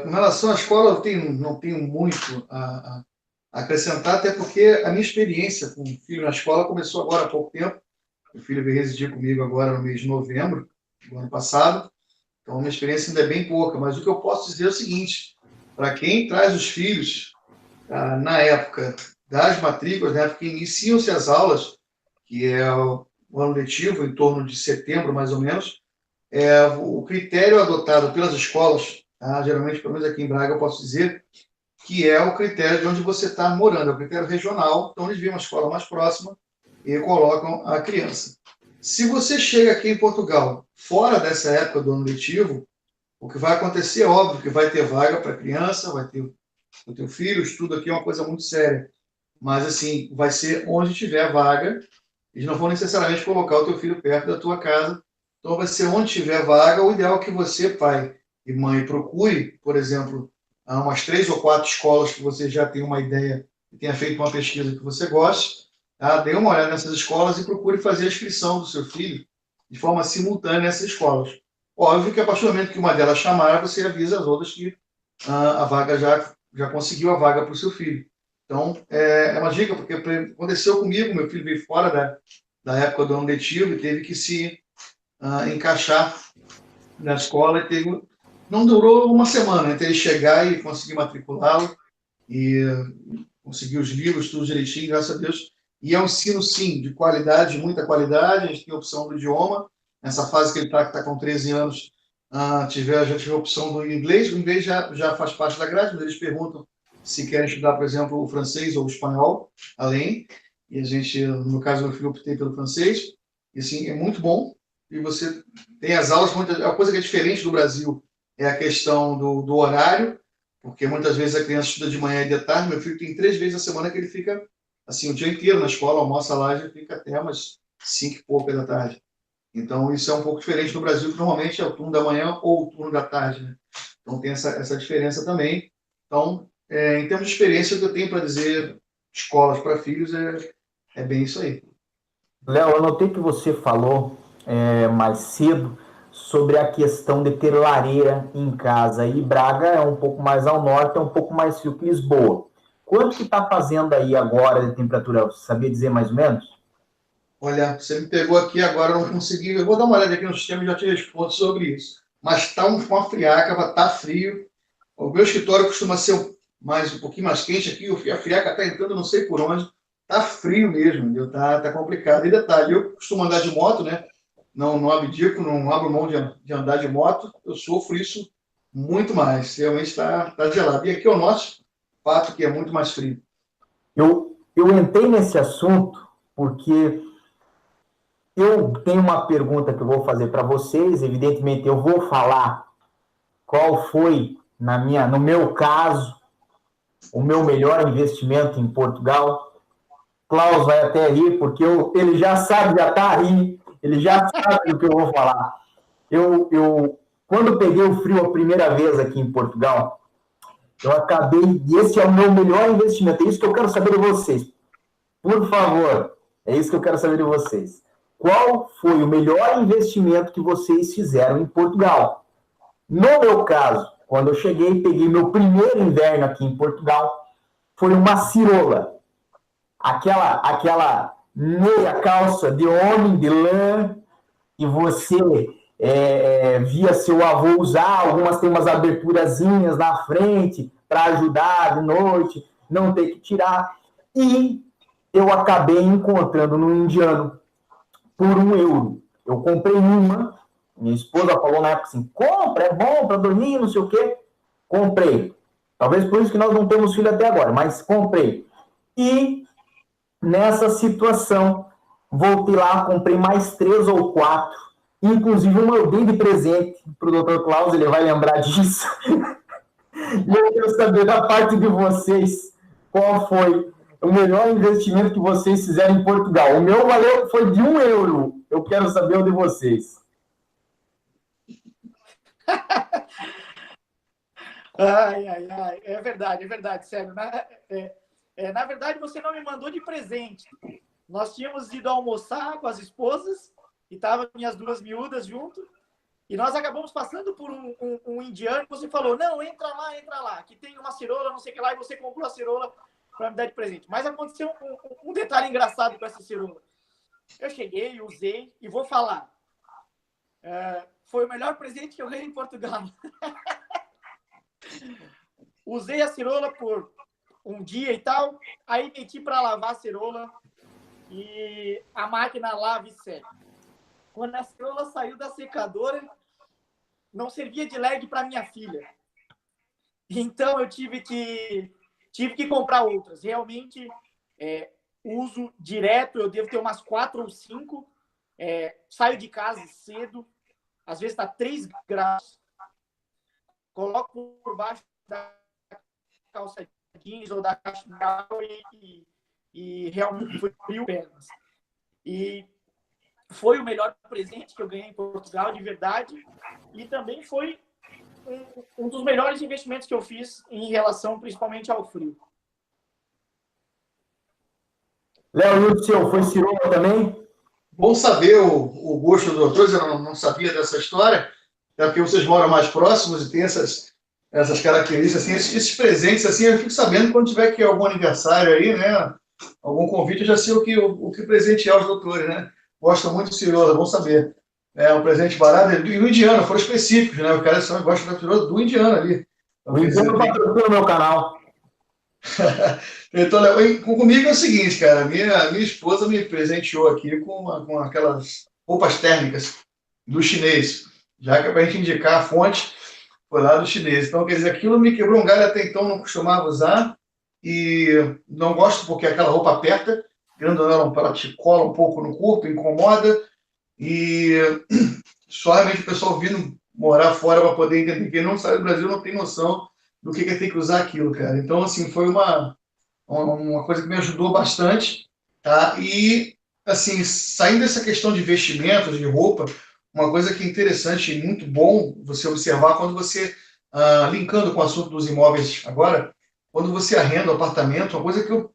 com relação à escola, eu não tenho muito a acrescentar, até porque a minha experiência com o filho na escola começou agora há pouco tempo. O filho veio residir comigo agora no mês de novembro do ano passado. Então, a minha experiência ainda é bem pouca. Mas o que eu posso dizer é o seguinte: para quem traz os filhos na época das matrículas, na época que iniciam-se as aulas, que é o ano letivo, em torno de setembro, mais ou menos, o critério adotado pelas escolas, geralmente, pelo menos aqui em Braga, eu posso dizer, que é o critério de onde você está morando, é o critério regional, então eles vêm uma escola mais próxima e colocam a criança. Se você chega aqui em Portugal, fora dessa época do ano letivo, o que vai acontecer é óbvio que vai ter vaga para criança, vai ter o teu filho, o estudo aqui é uma coisa muito séria, mas assim, vai ser onde tiver vaga, eles não vão necessariamente colocar o teu filho perto da tua casa, Então, você, onde tiver vaga, o ideal é que você, pai e mãe, procure, por exemplo, umas 3 ou 4 escolas que você já tem uma ideia e tenha feito uma pesquisa que você goste, tá? Dê uma olhada nessas escolas e procure fazer a inscrição do seu filho de forma simultânea nessas escolas. Óbvio que a partir do momento que uma delas chamar, você avisa as outras que a vaga já conseguiu a vaga para o seu filho. Então, é uma dica, porque aconteceu comigo, meu filho veio fora da época do ano letivo e teve que se encaixar na escola e não durou uma semana até ele chegar e conseguir matriculá-lo e conseguir os livros, tudo direitinho, graças a Deus. E é um ensino, sim, de qualidade, de muita qualidade. A gente tem a opção do idioma. Nessa fase que ele está, que está com 13 anos, já tive a opção do inglês. O inglês já faz parte da grade, mas eles perguntam se querem estudar, por exemplo, o francês ou o espanhol, além. E a gente, no caso do meu filho, optei pelo francês. E, assim, é muito bom. E você tem as aulas, a coisa que é diferente do Brasil é a questão do horário, porque muitas vezes a criança estuda de manhã e de tarde. Meu filho tem 3 vezes a semana que ele fica assim o dia inteiro na escola, almoça lá e já fica até umas 5 e pouca da tarde. Então, isso é um pouco diferente no Brasil, que normalmente é o turno da manhã ou o turno da tarde, né? Então, tem essa diferença também. Então, em termos de experiência, o que eu tenho para dizer, escolas para filhos, é bem isso aí. Léo, eu notei que você falou mais cedo sobre a questão de ter lareira em casa. E Braga é um pouco mais ao norte, é um pouco mais frio que Lisboa. Quanto que está fazendo aí agora de temperatura? Você sabia dizer mais ou menos? Olha, você me pegou aqui agora, eu não consegui. Eu vou dar uma olhada aqui no sistema e já te respondo sobre isso. Mas está uma friaca, está frio. O meu escritório costuma ser um pouquinho mais quente aqui, a friaca está entrando não sei por onde. Está frio mesmo, entendeu? Tá complicado. E detalhe, eu costumo andar de moto, né? Não abdico, não abro mão de andar de moto. Eu sofro isso muito mais. Realmente está gelado. E aqui ao norte, fato que é muito mais frio. Eu entrei nesse assunto porque eu tenho uma pergunta que eu vou fazer para vocês. Evidentemente, eu vou falar qual foi, no meu caso, o meu melhor investimento em Portugal. Klaus vai até rir, porque ele já sabe, já está rindo, ele já sabe do que eu vou falar. Quando peguei o frio a primeira vez aqui em Portugal, eu acabei, e esse é o meu melhor investimento, é isso que eu quero saber de vocês. Por favor, é isso que eu quero saber de vocês. Qual foi o melhor investimento que vocês fizeram em Portugal? No meu caso, quando eu cheguei, peguei meu primeiro inverno aqui em Portugal, foi uma cirola. Aquela meia calça de homem de lã que você via seu avô usar, algumas tem umas aberturazinhas na frente para ajudar de noite, não ter que tirar. E eu acabei encontrando no indiano por €1. Eu comprei uma, minha esposa falou na época assim, compra, é bom para dormir, não sei o quê. Comprei. Talvez por isso que nós não temos filho até agora, mas comprei. E nessa situação, voltei lá, comprei mais 3 ou 4. Inclusive, uma eu dei de presente para o Dr. Klaus, ele vai lembrar disso. E eu quero saber da parte de vocês, qual foi o melhor investimento que vocês fizeram em Portugal. O meu foi de €1. Eu quero saber o de vocês. Ai. É verdade, sério. Na verdade, você não me mandou de presente. Nós tínhamos ido almoçar com as esposas e estavam minhas 2 miúdas junto. E nós acabamos passando por um indiano que você falou, não, entra lá, que tem uma cirola, não sei o que lá, e você comprou a cirola para me dar de presente. Mas aconteceu um detalhe engraçado com essa cirola. Eu cheguei, usei e vou falar. Foi o melhor presente que eu ganhei em Portugal. Usei a cirola por um dia e tal, aí meti para lavar a cirola e a máquina lava e seca. Quando a cirola saiu da secadora, não servia de leg para minha filha. Então eu tive que comprar outras. Realmente, uso direto, eu devo ter umas 4 ou 5. Saio de casa cedo, às vezes está 3 graus, coloco por baixo da calça jeans ou da caixa e realmente foi frio pernas. E foi o melhor presente que eu ganhei em Portugal, de verdade, e também foi um dos melhores investimentos que eu fiz em relação principalmente ao frio. Léo, e o seu, foi Ciroma também? Bom saber o gosto dos doutores, eu não sabia dessa história, é porque vocês moram mais próximos e têm essas características, assim, esses presentes, assim, eu fico sabendo quando tiver aqui algum aniversário aí, né, algum convite, eu já sei o que presentear os doutores, né? Gostam muito de cirola, bom saber. É um presente barato, e o indiano, foram específicos, né? O cara só gosta da cirola do indiano ali. Então, O indiano patrocina o meu canal. Então, comigo é o seguinte, cara, minha esposa me presenteou aqui com aquelas roupas térmicas do chinês, já que é para a gente indicar a fonte, foi lá do chinês. Então, quer dizer, aquilo me quebrou um galho, até então não costumava usar, e não gosto porque aquela roupa aperta, grandona, ela te cola um pouco no corpo, incomoda, e só realmente o pessoal vindo morar fora para poder entender. Quem não sabe do Brasil não tem noção do que é ter que usar aquilo, cara. Então, assim, foi uma coisa que me ajudou bastante, tá? E, assim, saindo dessa questão de vestimentos, de roupa, uma coisa que é interessante e muito bom você observar quando você, linkando com o assunto dos imóveis agora, quando você arrenda um apartamento, uma coisa que eu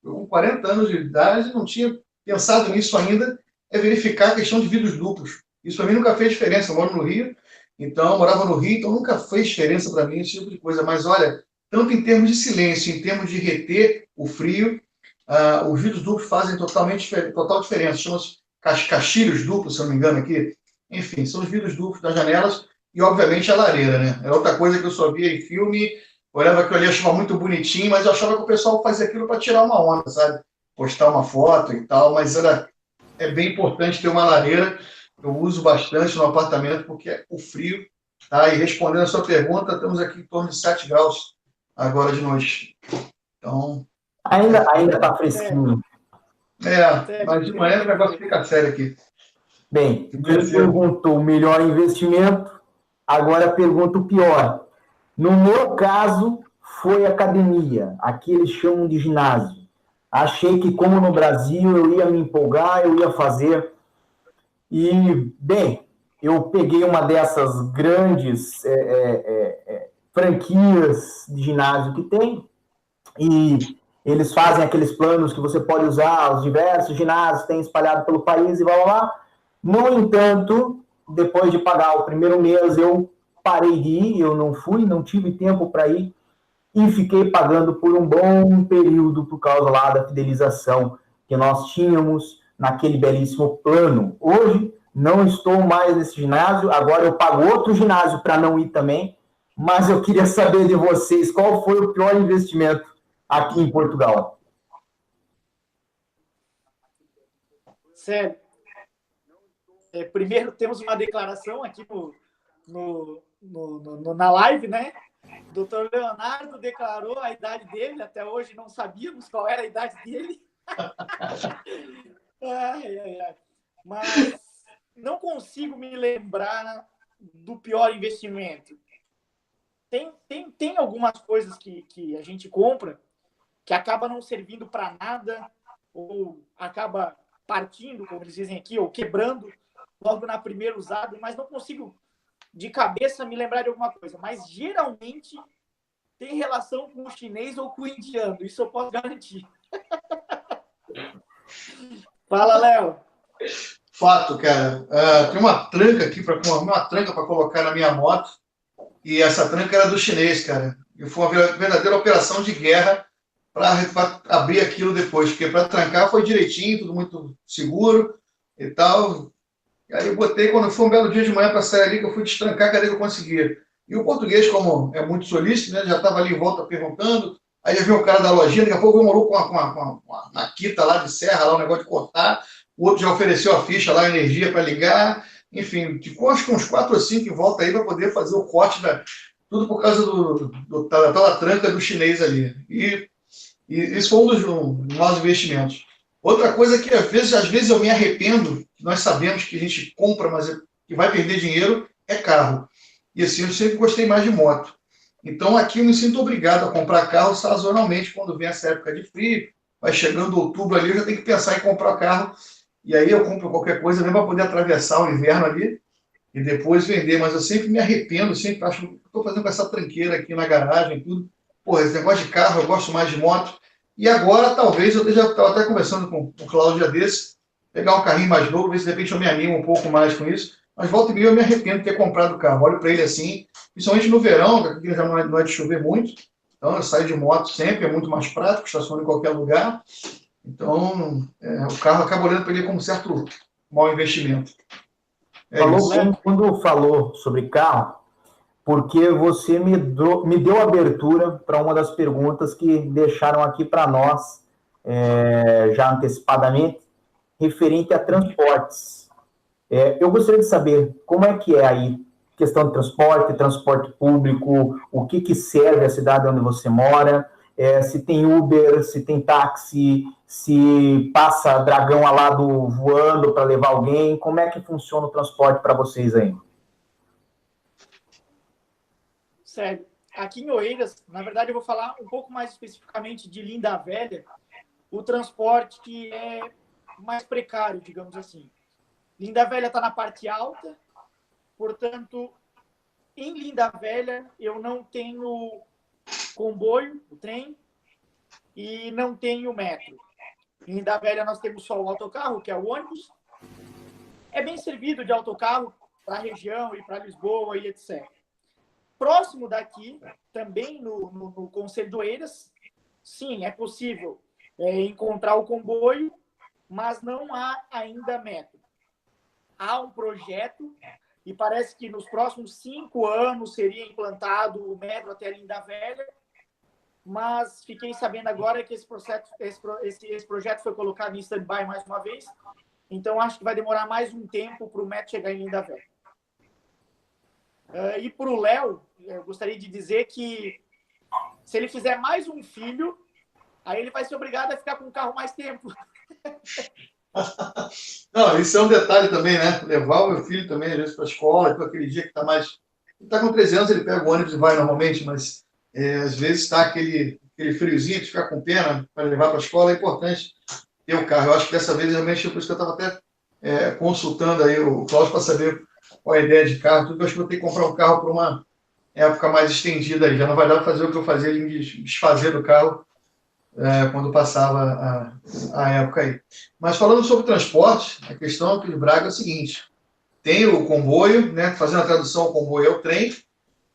com 40 anos de idade, não tinha pensado nisso ainda, é verificar a questão de vidros duplos. Isso para mim nunca fez diferença. Eu moro no Rio, então eu morava no Rio, então nunca fez diferença para mim esse tipo de coisa. Mas olha, tanto em termos de silêncio, em termos de reter o frio, os vidros duplos fazem total diferença. Chamam-se caixilhos duplos, se eu não me engano aqui. Enfim, são os vidros duplos das janelas e, obviamente, a lareira, né? Era outra coisa que eu só via em filme, olhava aquilo ali, achava muito bonitinho, mas eu achava que o pessoal fazia aquilo para tirar uma onda, sabe? Postar uma foto e tal, mas é bem importante ter uma lareira. Eu uso bastante no apartamento porque o frio, tá? E respondendo a sua pergunta, estamos aqui em torno de 7 graus agora de noite. Então. Ainda está fresquinho. Mas de manhã o negócio fica sério aqui. Bem, ele perguntou o melhor investimento, agora pergunta o pior. No meu caso, foi academia. Aqui eles chamam de ginásio. Achei que, como no Brasil, eu ia me empolgar, eu ia fazer. E, bem, eu peguei uma dessas grandes franquias de ginásio que tem, e eles fazem aqueles planos que você pode usar, os diversos ginásios tem espalhado pelo país e blá, blá, blá. No entanto, depois de pagar o primeiro mês, eu parei de ir, eu não fui, não tive tempo para ir, e fiquei pagando por um bom período por causa lá da fidelização que nós tínhamos naquele belíssimo plano. Hoje, não estou mais nesse ginásio, agora eu pago outro ginásio para não ir também, mas eu queria saber de vocês, qual foi o pior investimento aqui em Portugal? Sério. Primeiro, temos uma declaração aqui na live, né? O doutor Leonardo declarou a idade dele, até hoje não sabíamos qual era a idade dele. Mas não consigo me lembrar do pior investimento. Tem algumas coisas que a gente compra que acaba não servindo para nada ou acaba partindo, como eles dizem aqui, ou quebrando logo na primeira usada, mas não consigo de cabeça me lembrar de alguma coisa. Mas geralmente tem relação com o chinês ou com o indiano, isso eu posso garantir. Fala, Léo. Fato, cara. Tem uma tranca aqui, uma tranca para colocar na minha moto, e essa tranca era do chinês, cara. E foi uma verdadeira operação de guerra para abrir aquilo depois, porque para trancar foi direitinho, tudo muito seguro e tal. E aí eu botei, quando foi um belo dia de manhã para sair ali, que eu fui destrancar, cadê que eu conseguia? E o português, como é muito solícito, né, já estava ali em volta perguntando, aí já viu o cara da lojinha, daqui a pouco eu morou com uma maquita lá de serra, lá um negócio de cortar, o outro já ofereceu a ficha lá, a energia para ligar, enfim, ficou acho que uns 4 ou 5 em volta aí para poder fazer o corte, tudo por causa da tal tranca do chinês ali. E isso foi um dos nossos investimentos. Outra coisa que às vezes eu me arrependo, que nós sabemos que a gente compra, mas que vai perder dinheiro, é carro. E assim, eu sempre gostei mais de moto. Então aqui eu me sinto obrigado a comprar carro sazonalmente, quando vem essa época de frio, vai chegando outubro ali, eu já tenho que pensar em comprar carro. e aí eu compro qualquer coisa mesmo para poder atravessar o inverno ali e depois vender. Mas eu sempre me arrependo, sempre acho que estou fazendo com essa tranqueira aqui na garagem, tudo. Pô, esse negócio de carro, eu gosto mais de moto. E agora, talvez, eu já estava até conversando com o Cláudio desse, pegar um carrinho mais novo, ver se de repente eu me animo um pouco mais com isso. Mas volta e meia eu me arrependo de ter comprado o carro. Olho para ele assim, principalmente no verão, que aqui já não é de chover muito. Então eu saio de moto sempre, é muito mais prático, estaciono em qualquer lugar. Então o carro acaba olhando para ele como um certo mau investimento. Falou bem quando falou sobre carro, porque você me deu abertura para uma das perguntas que deixaram aqui para nós, já antecipadamente, referente a transportes. Eu gostaria de saber como é que é aí, questão de transporte público, o que serve a cidade onde você mora, se tem Uber, se tem táxi, se passa dragão alado voando para levar alguém, como é que funciona o transporte para vocês aí? Sério, aqui em Oeiras, na verdade eu vou falar um pouco mais especificamente de Linda Velha, o transporte que é mais precário, digamos assim. Linda Velha está na parte alta, portanto, em Linda Velha eu não tenho comboio, o trem, e não tenho metro. Em Linda Velha nós temos só o autocarro, que é o ônibus. É bem servido de autocarro para a região e para Lisboa e etc. Próximo daqui, também no Conselho de Oeiras, sim, é possível encontrar o comboio, mas não há ainda metro. Há um projeto e parece que nos próximos 5 anos seria implantado o metro até Linda Velha, mas fiquei sabendo agora que esse projeto foi colocado em stand-by mais uma vez, então acho que vai demorar mais um tempo para o metro chegar em Linda Velha. E para o Léo, eu gostaria de dizer que se ele fizer mais um filho, aí ele vai ser obrigado a ficar com o carro mais tempo. Não, isso é um detalhe também, né? Levar o meu filho também, às vezes, para a escola, então, aquele dia que está mais... Ele está com 13 anos, ele pega o ônibus e vai normalmente, mas às vezes está aquele friozinho de ficar com pena para levar para a escola, é importante ter o carro. Eu acho que dessa vez, realmente, por isso que eu estava até consultando aí o Cláudio para saber qual a ideia de carro. Tudo. Eu acho que vou ter que comprar um carro para uma época mais estendida aí. Já não vai dar para fazer o que eu fazia, me desfazer do carro quando passava a época aí. Mas falando sobre transporte, a questão aqui de Braga é o seguinte: tem o comboio, né, fazendo a tradução, o comboio é o trem,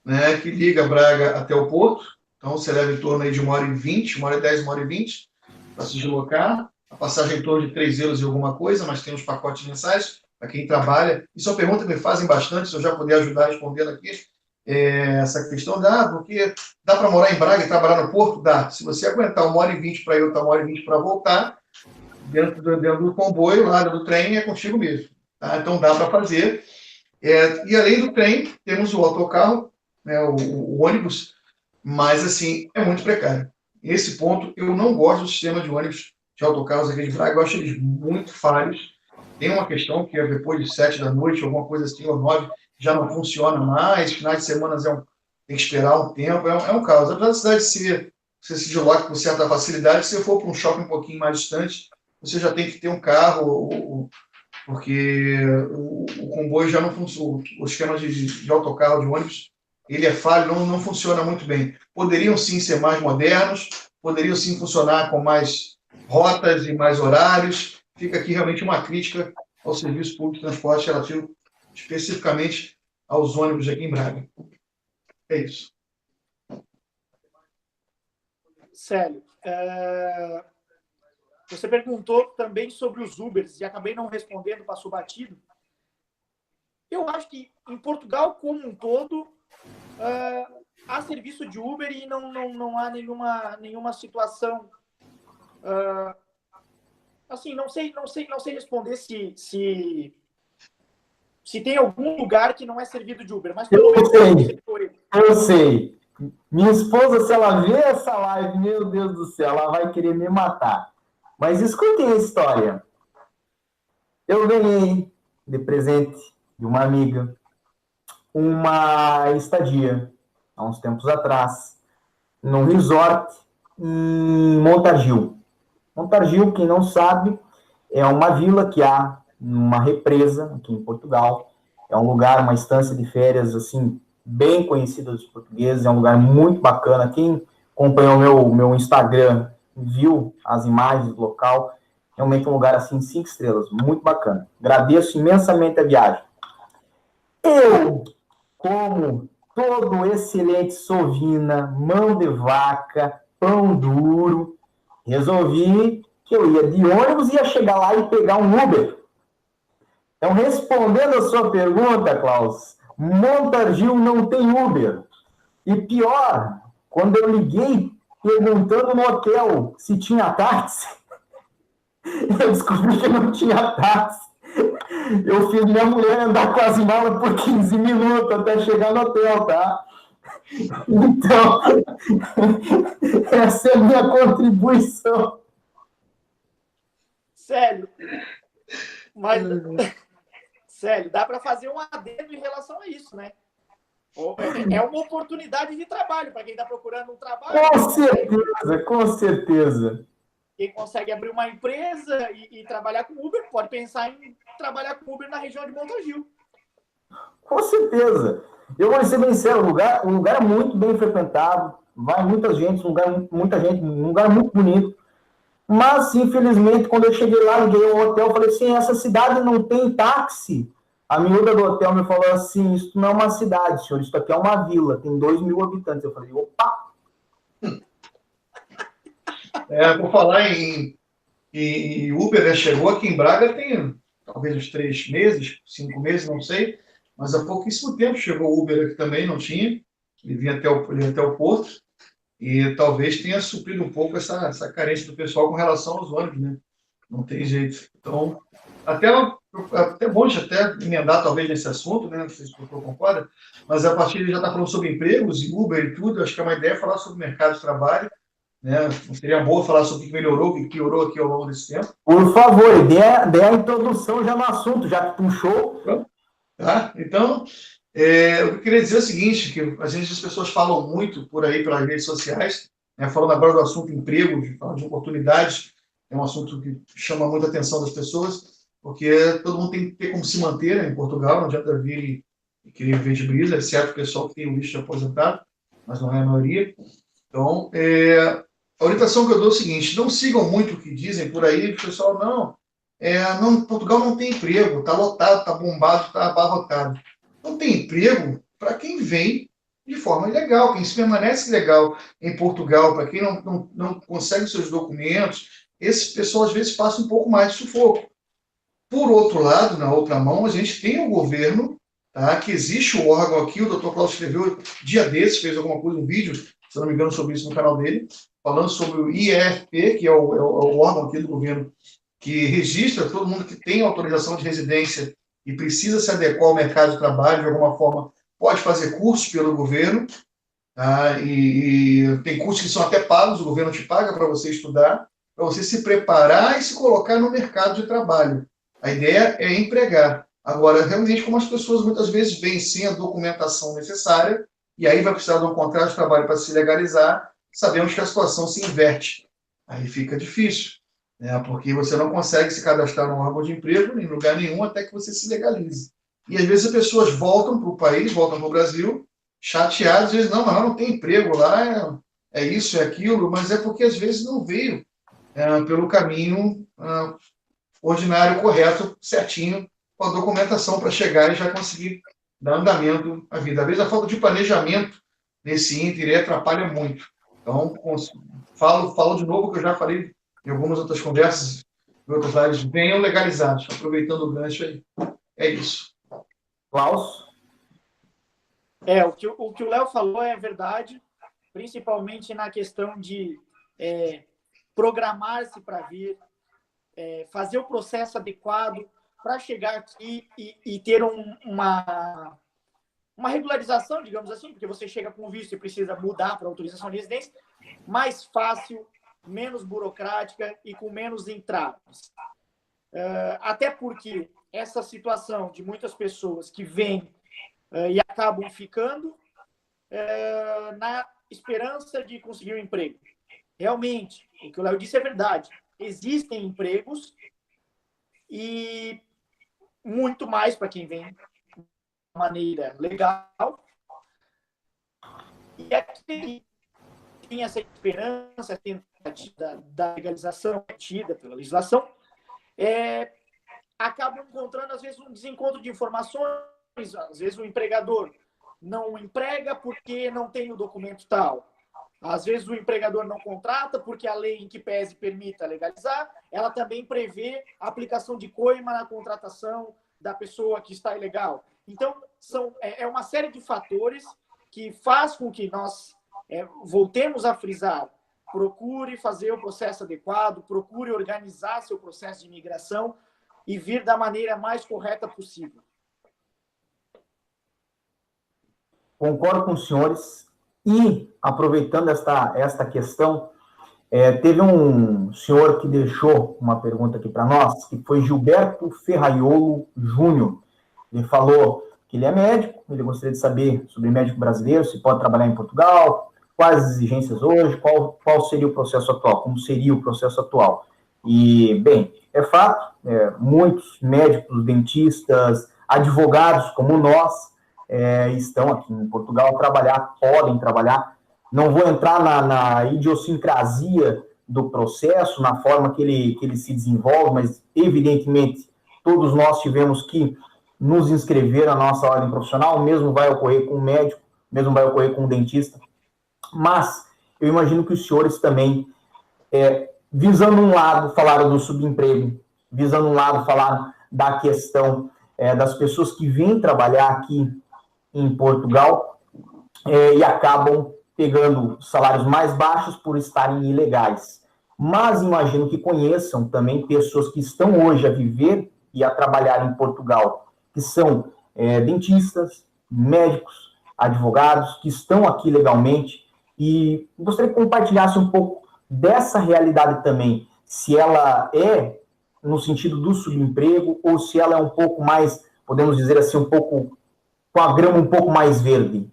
né, que liga Braga até o porto. Então você leva em torno aí de 1h20, 1h10, 1h20 para se deslocar. A passagem é em torno de 3 euros e alguma coisa, mas tem os pacotes mensais para quem trabalha. Isso é uma pergunta que me fazem bastante, se eu já puder ajudar respondendo aqui. Essa questão porque dá para morar em Braga e trabalhar no Porto? Dá. Se você aguentar 1h20 para ir, outra 1h20 para voltar, dentro do comboio, lá do trem, é contigo mesmo. Tá? Então dá para fazer. E além do trem, temos o autocarro, né, o ônibus, mas assim, é muito precário. Nesse ponto, eu não gosto do sistema de ônibus de autocarros aqui de Braga, eu acho eles muito falhos. Tem uma questão que depois de 7 da noite, alguma coisa assim, ou 9, já não funciona mais, finais de semana tem que esperar um tempo, é um caos. Apesar da cidade você se desloca com certa facilidade, se você for para um shopping um pouquinho mais distante, você já tem que ter um carro, porque o comboio já não funciona, o esquema de autocarro, de ônibus, ele é falho, não funciona muito bem. Poderiam sim ser mais modernos, poderiam sim funcionar com mais rotas e mais horários. Fica aqui realmente uma crítica ao serviço público de transporte relativo especificamente aos ônibus aqui em Braga. É isso. Célio, você perguntou também sobre os Ubers e acabei não respondendo, passou batido. Eu acho que em Portugal como um todo há serviço de Uber e não há nenhuma situação. Assim, não sei responder se tem algum lugar que não é servido de Uber, mas eu sei. Minha esposa, se ela ver essa live, meu Deus do céu, ela vai querer me matar. Mas escutem a história. Eu ganhei de presente de uma amiga uma estadia, há uns tempos atrás, num resort em Montargil. Montargil, quem não sabe, é uma vila que há uma represa aqui em Portugal. É um lugar, uma estância de férias, assim, bem conhecida dos portugueses. É um lugar muito bacana. Quem acompanhou meu Instagram viu as imagens do local. Realmente um lugar, assim, 5 estrelas. Muito bacana. Agradeço imensamente a viagem. Eu, como todo excelente sovina, mão de vaca, pão duro, resolvi que eu ia de ônibus e ia chegar lá e pegar um Uber. Então, respondendo a sua pergunta, Klaus, Montargil não tem Uber. E pior, quando eu liguei perguntando no hotel se tinha táxi, eu descobri que não tinha táxi. Eu fiz minha mulher andar com as malas por 15 minutos até chegar no hotel, tá? Então, essa é a minha contribuição. Sério. Mas, sério, dá para fazer um adendo em relação a isso, né? É uma oportunidade de trabalho para quem está procurando um trabalho. Com certeza, com certeza. Quem consegue abrir uma empresa e trabalhar com Uber, pode pensar em trabalhar com Uber na região de Montargil. Com certeza. Eu vou ser bem sincero, o lugar é muito bem frequentado, vai muita gente, um lugar muito bonito. Mas, infelizmente, quando eu cheguei lá, liguei ao hotel, falei assim, essa cidade não tem táxi. A miúda do hotel me falou assim, isso não é uma cidade, senhor, isso aqui é uma vila, tem 2.000 habitantes. Eu falei, opa! Por falar em Uber, né, chegou aqui em Braga tem talvez uns 3 meses, 5 meses, não sei, mas há pouquíssimo tempo chegou o Uber aqui também, não tinha, ele vinha até o porto, e talvez tenha suprido um pouco essa carência do pessoal com relação aos ônibus, né? Não tem jeito. Então, até bom de até emendar talvez nesse assunto, né? Não sei se o doutor concorda, mas a partir de já está falando sobre empregos e Uber e tudo, acho que é uma ideia falar sobre o mercado de trabalho, né? Seria bom falar sobre o que melhorou, o que piorou aqui ao longo desse tempo. Por favor, dê a introdução já no assunto, já que puxou. Tá? Então, eu queria dizer o seguinte, que às vezes as pessoas falam muito por aí pelas redes sociais, né, falando agora do assunto emprego, de oportunidades, é um assunto que chama muita atenção das pessoas, porque todo mundo tem que ter como se manter, né, em Portugal, não adianta vir e querer viver de brisa, exceto o pessoal que tem o visto de aposentado, mas não é a maioria. Então, a orientação que eu dou é o seguinte, não sigam muito o que dizem por aí, o pessoal, não, Portugal não tem emprego, está lotado, está bombado, está abarrotado. Não tem emprego para quem vem de forma ilegal, quem se permanece ilegal em Portugal, para quem não consegue os seus documentos, esse pessoal às vezes passa um pouco mais de sufoco. Por outro lado, na outra mão, a gente tem o governo, tá, que existe o órgão aqui, o doutor Klaus escreveu dia desses, fez alguma coisa, um vídeo, se não me engano, sobre isso no canal dele, falando sobre o IEFP, que é o órgão aqui do governo que registra todo mundo que tem autorização de residência e precisa se adequar ao mercado de trabalho de alguma forma, pode fazer cursos pelo governo, tá? E tem cursos que são até pagos, o governo te paga para você estudar, para você se preparar e se colocar no mercado de trabalho. A ideia é empregar. Agora, realmente, como as pessoas muitas vezes vêm sem a documentação necessária, e aí vai precisar de um contrato de trabalho para se legalizar, sabemos que a situação se inverte. Aí fica difícil, né? Porque você não consegue se cadastrar num órgão de emprego em lugar nenhum até que você se legalize. E às vezes as pessoas voltam para o país, voltam para o Brasil, chateadas, dizem, não, mas não tem emprego lá, é isso, é aquilo, mas é porque às vezes não veio pelo caminho ordinário, correto, certinho, com a documentação para chegar e já conseguir dar andamento à vida. Às vezes a falta de planejamento nesse ínterim atrapalha muito. Então, falo de novo que eu já falei em algumas outras conversas, em outras áreas, venham legalizados, aproveitando o gancho aí. É isso. Klaus? O que o Léo falou é verdade, principalmente na questão de programar-se para vir, fazer o processo adequado para chegar aqui e ter uma regularização, digamos assim, porque você chega com visto e precisa mudar para autorização de residência, mais fácil, menos burocrática e com menos entraves. Até porque essa situação de muitas pessoas que vêm e acabam ficando na esperança de conseguir um emprego. Realmente, o que o Léo disse é verdade. Existem empregos, e muito mais para quem vem de maneira legal. E aqui tem essa esperança, a tentativa da legalização tida pela legislação, acabam encontrando, às vezes, um desencontro de informações. Às vezes o empregador não emprega porque não tem o documento tal. Às vezes o empregador não contrata porque a lei em que pese permita legalizar, ela também prevê a aplicação de coima na contratação da pessoa que está ilegal. Então, é uma série de fatores que faz com que nós voltemos a frisar: procure fazer o processo adequado, procure organizar seu processo de imigração e vir da maneira mais correta possível. Concordo com os senhores. E, aproveitando esta questão, teve um senhor que deixou uma pergunta aqui para nós, que foi Gilberto Ferraiolo Júnior. Ele falou que ele é médico, ele gostaria de saber sobre médico brasileiro, se pode trabalhar em Portugal, quais as exigências hoje, qual seria o processo atual, como seria o processo atual. E, bem, é fato, muitos médicos, dentistas, advogados como nós, estão aqui em Portugal a trabalhar, podem trabalhar. Não vou entrar na idiosincrasia do processo, na forma que ele se desenvolve, mas, evidentemente, todos nós tivemos que nos inscrever na nossa ordem profissional, o mesmo vai ocorrer com o médico, o mesmo vai ocorrer com o dentista. Mas eu imagino que os senhores também, visando um lado, falaram do subemprego, visando um lado, falaram da questão das pessoas que vêm trabalhar aqui em Portugal e acabam pegando salários mais baixos por estarem ilegais. Mas imagino que conheçam também pessoas que estão hoje a viver e a trabalhar em Portugal, que são dentistas, médicos, advogados, que estão aqui legalmente, e gostaria que compartilhasse um pouco dessa realidade também, se ela é no sentido do subemprego, ou se ela é um pouco mais, podemos dizer assim, um pouco com a grama um pouco mais verde.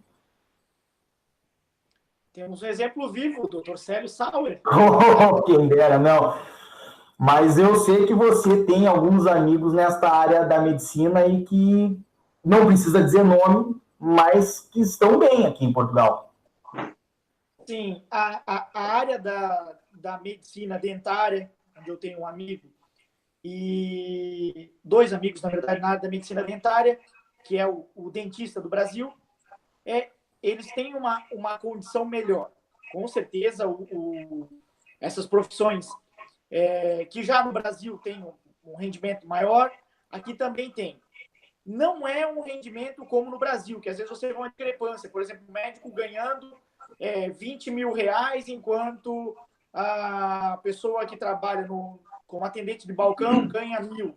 Temos um exemplo vivo, o Dr. Célio Sauer. Quem dera, não. Mas eu sei que você tem alguns amigos nesta área da medicina e que não precisa dizer nome, mas que estão bem aqui em Portugal. Sim, a área da medicina dentária, onde eu tenho um amigo, e dois amigos, na verdade, na área da medicina dentária, que é o dentista do Brasil, eles têm uma condição melhor. Com certeza, essas profissões que já no Brasil tem um rendimento maior, aqui também tem. Não é um rendimento como no Brasil, que às vezes você vê uma discrepância. Por exemplo, um médico ganhando 20 mil reais, enquanto a pessoa que trabalha como atendente de balcão ganha 1.000.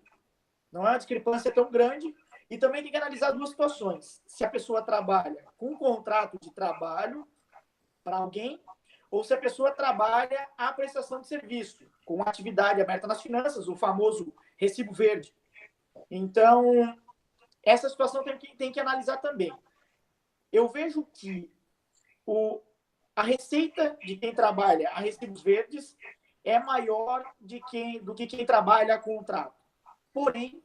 Não é uma discrepância tão grande. E também tem que analisar duas situações. Se a pessoa trabalha com um contrato de trabalho para alguém, ou se a pessoa trabalha a prestação de serviço, com atividade aberta nas finanças, o famoso recibo verde. Então, essa situação tem que analisar também. Eu vejo que a receita de quem trabalha a recibos verdes é maior do que quem trabalha a contrato. Porém,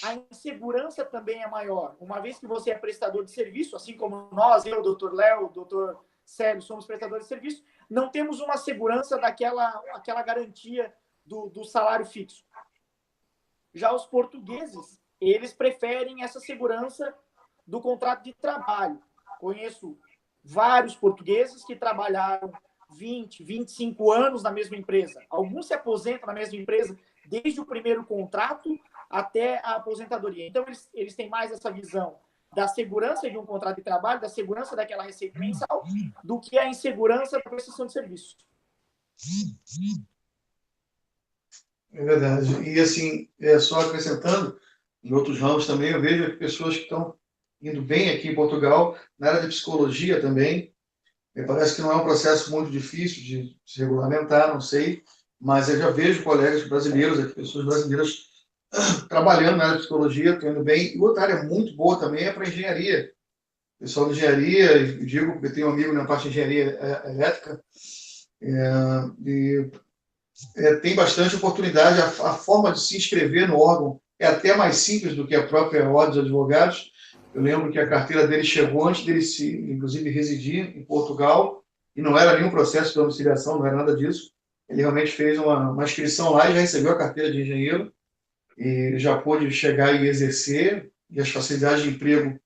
a insegurança também é maior. Uma vez que você é prestador de serviço, assim como nós, eu, o Dr. Léo, o Dr. Célio, somos prestadores de serviço, não temos uma segurança aquela garantia do salário fixo. Já os portugueses, eles preferem essa segurança do contrato de trabalho. Conheço vários portugueses que trabalharam 20, 25 anos na mesma empresa. Alguns se aposentam na mesma empresa desde o primeiro contrato até a aposentadoria. Então, eles têm mais essa visão da segurança de um contrato de trabalho, da segurança daquela receita mensal, do que a insegurança da prestação de serviço. É verdade. E, assim, só acrescentando, em outros ramos também, eu vejo pessoas que estão indo bem aqui em Portugal, na área de psicologia também. Me parece que não é um processo muito difícil de se regulamentar, não sei, mas eu já vejo colegas brasileiros aqui, pessoas brasileiras trabalhando na área de psicologia, estão indo bem. E outra área muito boa também é para engenharia. O pessoal de engenharia, eu digo porque tenho um amigo na parte de engenharia elétrica, e tem bastante oportunidade. A forma de se inscrever no órgão é até mais simples do que a própria Ordem dos Advogados. Eu lembro que a carteira dele chegou antes dele inclusive, residir em Portugal, e não era nenhum processo de domiciliação, não era nada disso. Ele realmente fez uma inscrição lá e já recebeu a carteira de engenheiro, e já pôde chegar e exercer, e as facilidades de emprego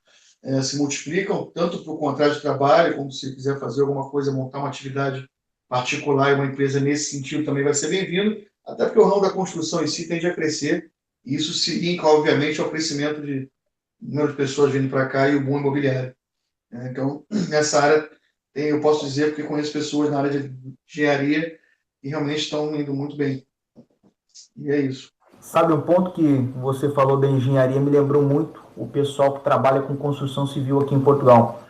se multiplicam, tanto para o contrato de trabalho, como se quiser fazer alguma coisa, montar uma atividade particular e uma empresa nesse sentido também vai ser bem-vindo, até porque o ramo da construção em si tende a crescer, e isso se linka, obviamente, ao crescimento de número de pessoas vindo para cá e o boom imobiliário. Então, nessa área, eu posso dizer, porque conheço pessoas na área de engenharia que realmente estão indo muito bem. E é isso. Sabe, um ponto que você falou da engenharia me lembrou muito o pessoal que trabalha com construção civil aqui em Portugal.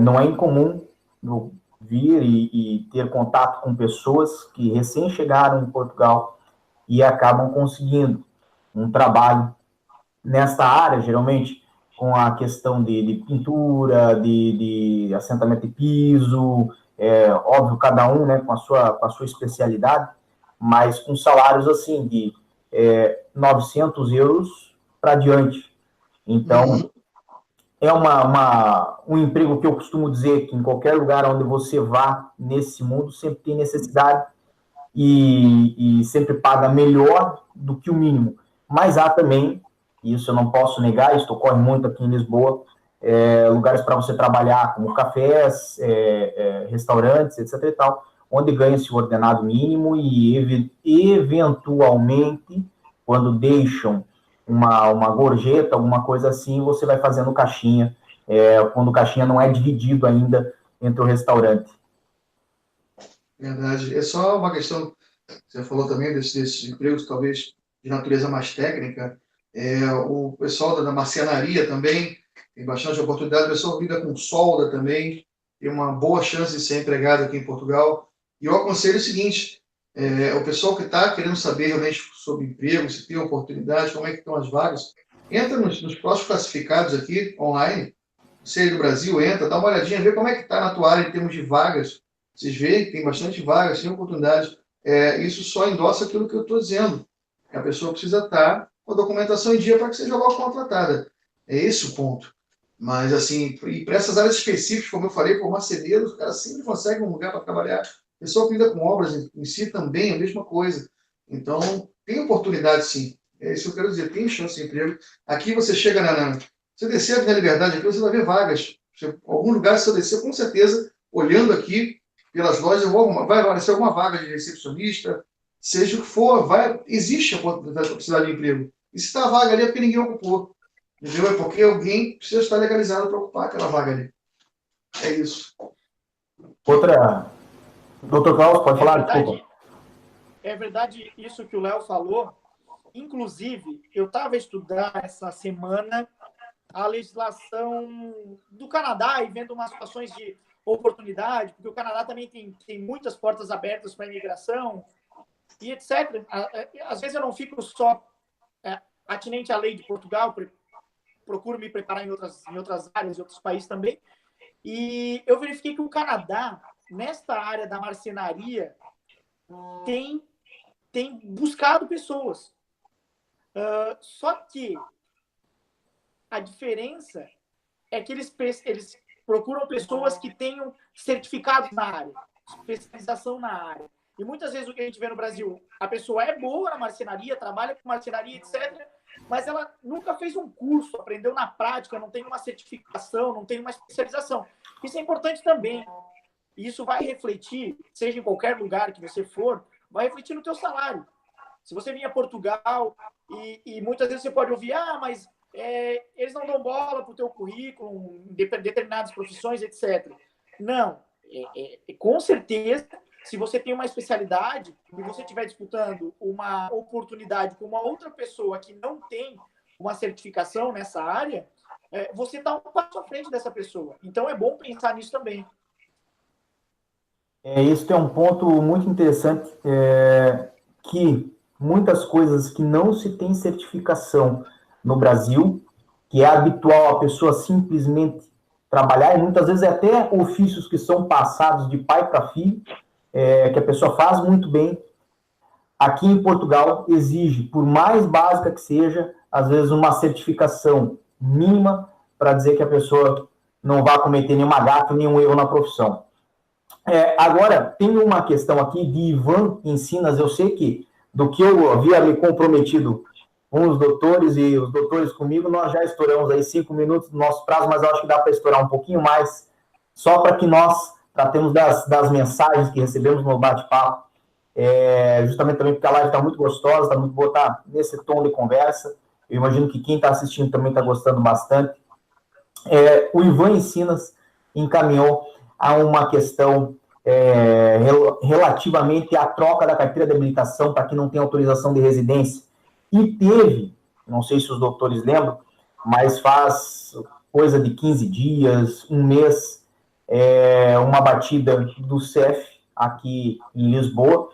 Não é incomum eu vir e ter contato com pessoas que recém chegaram em Portugal e acabam conseguindo um trabalho nesta área, geralmente com a questão de pintura, de assentamento de piso, óbvio, cada um, né, com a sua especialidade, mas com salários assim de 900 euros para diante. Então, é um emprego que eu costumo dizer que em qualquer lugar onde você vá nesse mundo sempre tem necessidade e sempre paga melhor do que o mínimo. Mas há também, isso eu não posso negar, isso ocorre muito aqui em Lisboa, lugares para você trabalhar, como cafés, restaurantes, etc. e tal, onde ganha-se o ordenado mínimo e, eventualmente, quando deixam uma gorjeta, alguma coisa assim, você vai fazendo caixinha, quando o caixinha não é dividido ainda entre o restaurante. Verdade. É só uma questão, você falou também desses empregos, talvez, de natureza mais técnica. O pessoal da marcenaria também tem bastante oportunidade. O pessoal que lida com solda também tem uma boa chance de ser empregado aqui em Portugal. E eu aconselho o seguinte, o pessoal que está querendo saber realmente sobre emprego, se tem oportunidade, como é que estão as vagas, entra nos próximos classificados aqui, online, você aí do Brasil, entra, dá uma olhadinha, vê como é que está na tua área em termos de vagas. Vocês veem que tem bastante vagas, tem oportunidade. Isso só endossa aquilo que eu estou dizendo. A pessoa precisa estar com a documentação em dia para que seja logo contratada. É esse o ponto. Mas, assim, e para essas áreas específicas, como eu falei, por marceneiro, os caras sempre conseguem um lugar para trabalhar. O pessoal que lida com obras em si também é a mesma coisa. Então, tem oportunidade, sim. É isso que eu quero dizer, tem chance de emprego. Aqui você chega você descer a Avenida Liberdade, aqui você vai ver vagas. Algum lugar, se eu descer, com certeza, olhando aqui pelas lojas, vai aparecer alguma vaga de recepcionista, seja o que for, existe a possibilidade de emprego. E se está a vaga ali é porque ninguém ocupou. Entendeu? É porque alguém precisa estar legalizado para ocupar aquela vaga ali. É isso. Outra... Doutor Klaus, pode falar? Desculpa. É verdade isso que o Léo falou. Inclusive, eu estava estudando essa semana a legislação do Canadá e vendo umas situações de oportunidade, porque o Canadá também tem muitas portas abertas para a imigração e etc. Às vezes eu não fico só atinente à lei de Portugal, procuro me preparar em outras áreas, em outros países também, e eu verifiquei que o Canadá, nesta área da marcenaria, tem buscado pessoas. Só que a diferença é que eles procuram pessoas que tenham certificados na área, especialização na área. E muitas vezes o que a gente vê no Brasil, a pessoa é boa na marcenaria, trabalha com marcenaria, etc., mas ela nunca fez um curso, aprendeu na prática, não tem uma certificação, não tem uma especialização. Isso é importante também. E isso vai refletir, seja em qualquer lugar que você for, vai refletir no teu salário. Se você vir a Portugal e muitas vezes você pode ouvir, mas eles não dão bola para o teu currículo, em determinadas profissões, etc. Não. Com certeza, se você tem uma especialidade e você estiver disputando uma oportunidade com uma outra pessoa que não tem uma certificação nessa área, você está um passo à frente dessa pessoa. Então, é bom pensar nisso também. Isso é um ponto muito interessante, que muitas coisas que não se tem certificação no Brasil, que é habitual a pessoa simplesmente trabalhar, e muitas vezes até ofícios que são passados de pai para filho, que a pessoa faz muito bem. Aqui em Portugal exige, por mais básica que seja, às vezes uma certificação mínima para dizer que a pessoa não vai cometer nenhuma gafe, nenhum erro na profissão. Agora, tem uma questão aqui de Ivan Ensinas. Eu sei que, do que eu havia me comprometido com os doutores e os doutores comigo, nós já estouramos aí 5 minutos do nosso prazo, mas eu acho que dá para estourar um pouquinho mais, só para que nós tratemos das mensagens que recebemos no bate-papo, justamente também porque a live está muito gostosa, está muito boa, está nesse tom de conversa. Eu imagino que quem está assistindo também está gostando bastante. O Ivan Ensinas encaminhou a uma questão relativamente à troca da carteira de habilitação para quem não tem autorização de residência. E teve, não sei se os doutores lembram, mas faz coisa de 15 dias, um mês, uma batida do CEF aqui em Lisboa,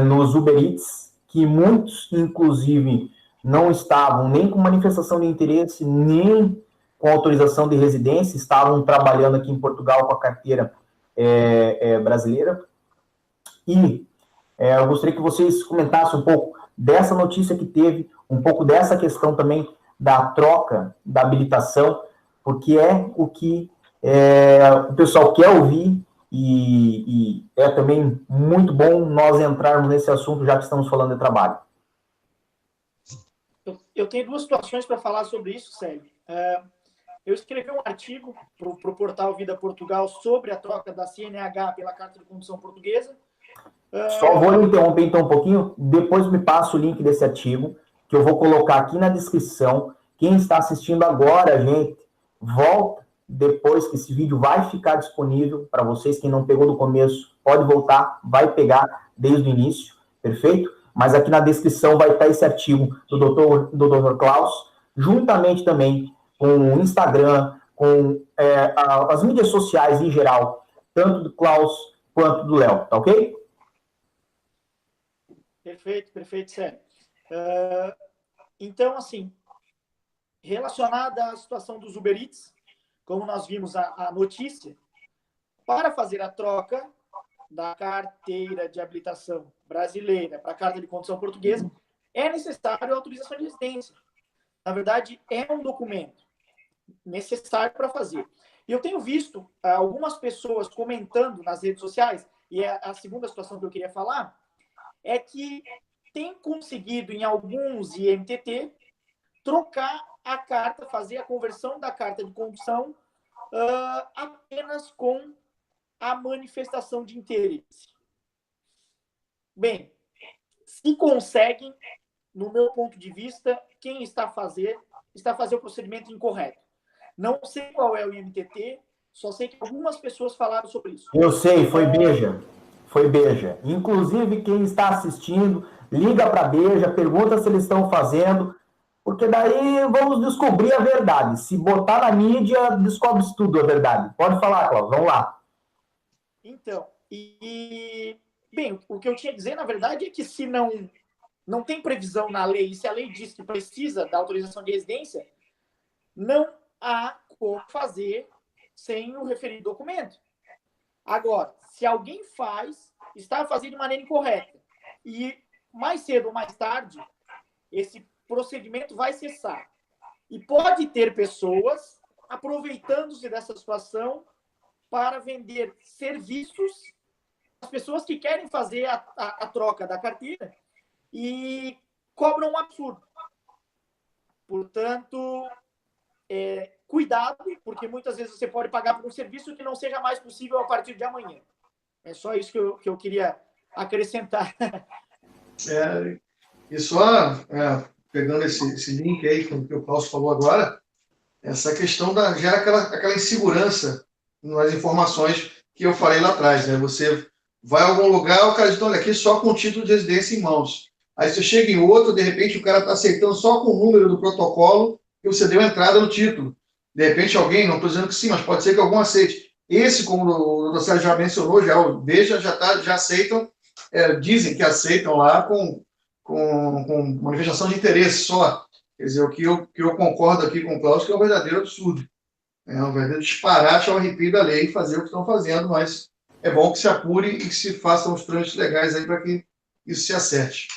nos Uber Eats, que muitos, inclusive, não estavam nem com manifestação de interesse, nem com autorização de residência, estavam trabalhando aqui em Portugal com a carteira brasileira. E eu gostaria que vocês comentassem um pouco dessa notícia que teve, um pouco dessa questão também da troca da habilitação, porque é o que o pessoal quer ouvir, e é também muito bom nós entrarmos nesse assunto, já que estamos falando de trabalho. Eu tenho duas situações para falar sobre isso, Célio. Eu escrevi um artigo para o portal Vida Portugal sobre a troca da CNH pela Carta de Condução Portuguesa. Só vou lhe interromper então um pouquinho, depois me passa o link desse artigo, que eu vou colocar aqui na descrição. Quem está assistindo agora, gente, volta depois que esse vídeo vai ficar disponível para vocês. Quem não pegou do começo, pode voltar, vai pegar desde o início, perfeito? Mas aqui na descrição vai estar esse artigo do Dr. Klaus, juntamente também com o Instagram, com as mídias sociais em geral, tanto do Klaus quanto do Léo, tá ok? Perfeito, Sérgio. Então, assim, relacionada à situação dos Uber Eats, como nós vimos a notícia, para fazer a troca da carteira de habilitação brasileira para a carta de condução portuguesa, é necessário a autorização de residência. Na verdade, é um documento necessário para fazer. E eu tenho visto algumas pessoas comentando nas redes sociais, e a segunda situação que eu queria falar, é que tem conseguido, em alguns IMTT, trocar a carta, fazer a conversão da carta de condução apenas com a manifestação de interesse. Bem, se conseguem, no meu ponto de vista, quem está a fazer o procedimento incorreto. Não sei qual é o IMTT, só sei que algumas pessoas falaram sobre isso. Eu sei, foi Beja. Foi Beja. Inclusive, quem está assistindo, liga para a Beja, pergunta se eles estão fazendo, porque daí vamos descobrir a verdade. Se botar na mídia, descobre-se tudo a verdade. Pode falar, Cláudio, vamos lá. Então, bem, o que eu tinha a dizer, na verdade, é que se não tem previsão na lei, e se a lei diz que precisa da autorização de residência, não há como fazer sem o referido documento. Agora, se alguém está fazendo de maneira incorreta, e mais cedo ou mais tarde, esse procedimento vai cessar. E pode ter pessoas aproveitando-se dessa situação para vender serviços às pessoas que querem fazer a troca da carteira e cobram um absurdo. Portanto, cuidado, porque muitas vezes você pode pagar por um serviço que não seja mais possível a partir de amanhã. É só isso que eu queria acrescentar. E só pegando esse link aí que o Klaus falou agora, essa questão gera aquela insegurança nas informações que eu falei lá atrás, né? Você vai a algum lugar, o cara diz, olha, aqui só com o título de residência em mãos. Aí você chega em outro, de repente o cara está aceitando só com o número do protocolo que você deu entrada no título. De repente alguém, não estou dizendo que sim, mas pode ser que algum aceite. Esse, como o Dr. Sérgio já mencionou, já o Beja já aceitam, dizem que aceitam lá com manifestação de interesse só. Quer dizer, o que eu concordo aqui com o Klaus, que é um verdadeiro absurdo. É um verdadeiro disparate ao arrepio da lei fazer o que estão fazendo, mas é bom que se apure e que se façam os trâmites legais aí para que isso se acerte.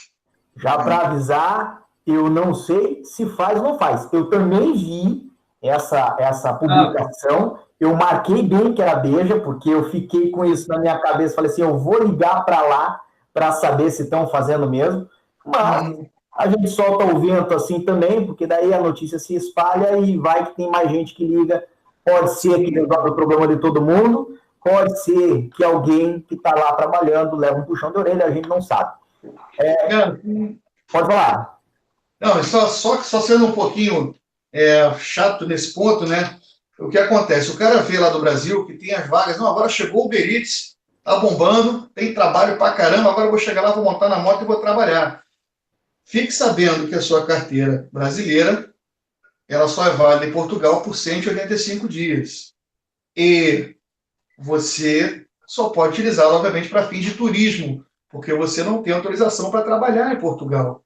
Já para avisar, eu não sei se faz ou não faz. Eu também vi essa publicação, eu marquei bem que era Beja, porque eu fiquei com isso na minha cabeça, falei assim, eu vou ligar para lá para saber se estão fazendo mesmo, mas a gente solta o vento assim também, porque daí a notícia se espalha e vai que tem mais gente que liga, pode ser que resolva o problema de todo mundo, pode ser que alguém que está lá trabalhando leva um puxão de orelha, a gente não sabe. Pode falar. Não, só sendo um pouquinho chato nesse ponto, né? O que acontece? O cara vê lá do Brasil que tem as vagas, não, agora chegou o Uber Eats, tá bombando, tem trabalho pra caramba, agora eu vou chegar lá, vou montar na moto e vou trabalhar. Fique sabendo que a sua carteira brasileira, ela só é válida em Portugal por 185 dias. E você só pode utilizá-la, obviamente, para fins de turismo, porque você não tem autorização para trabalhar em Portugal.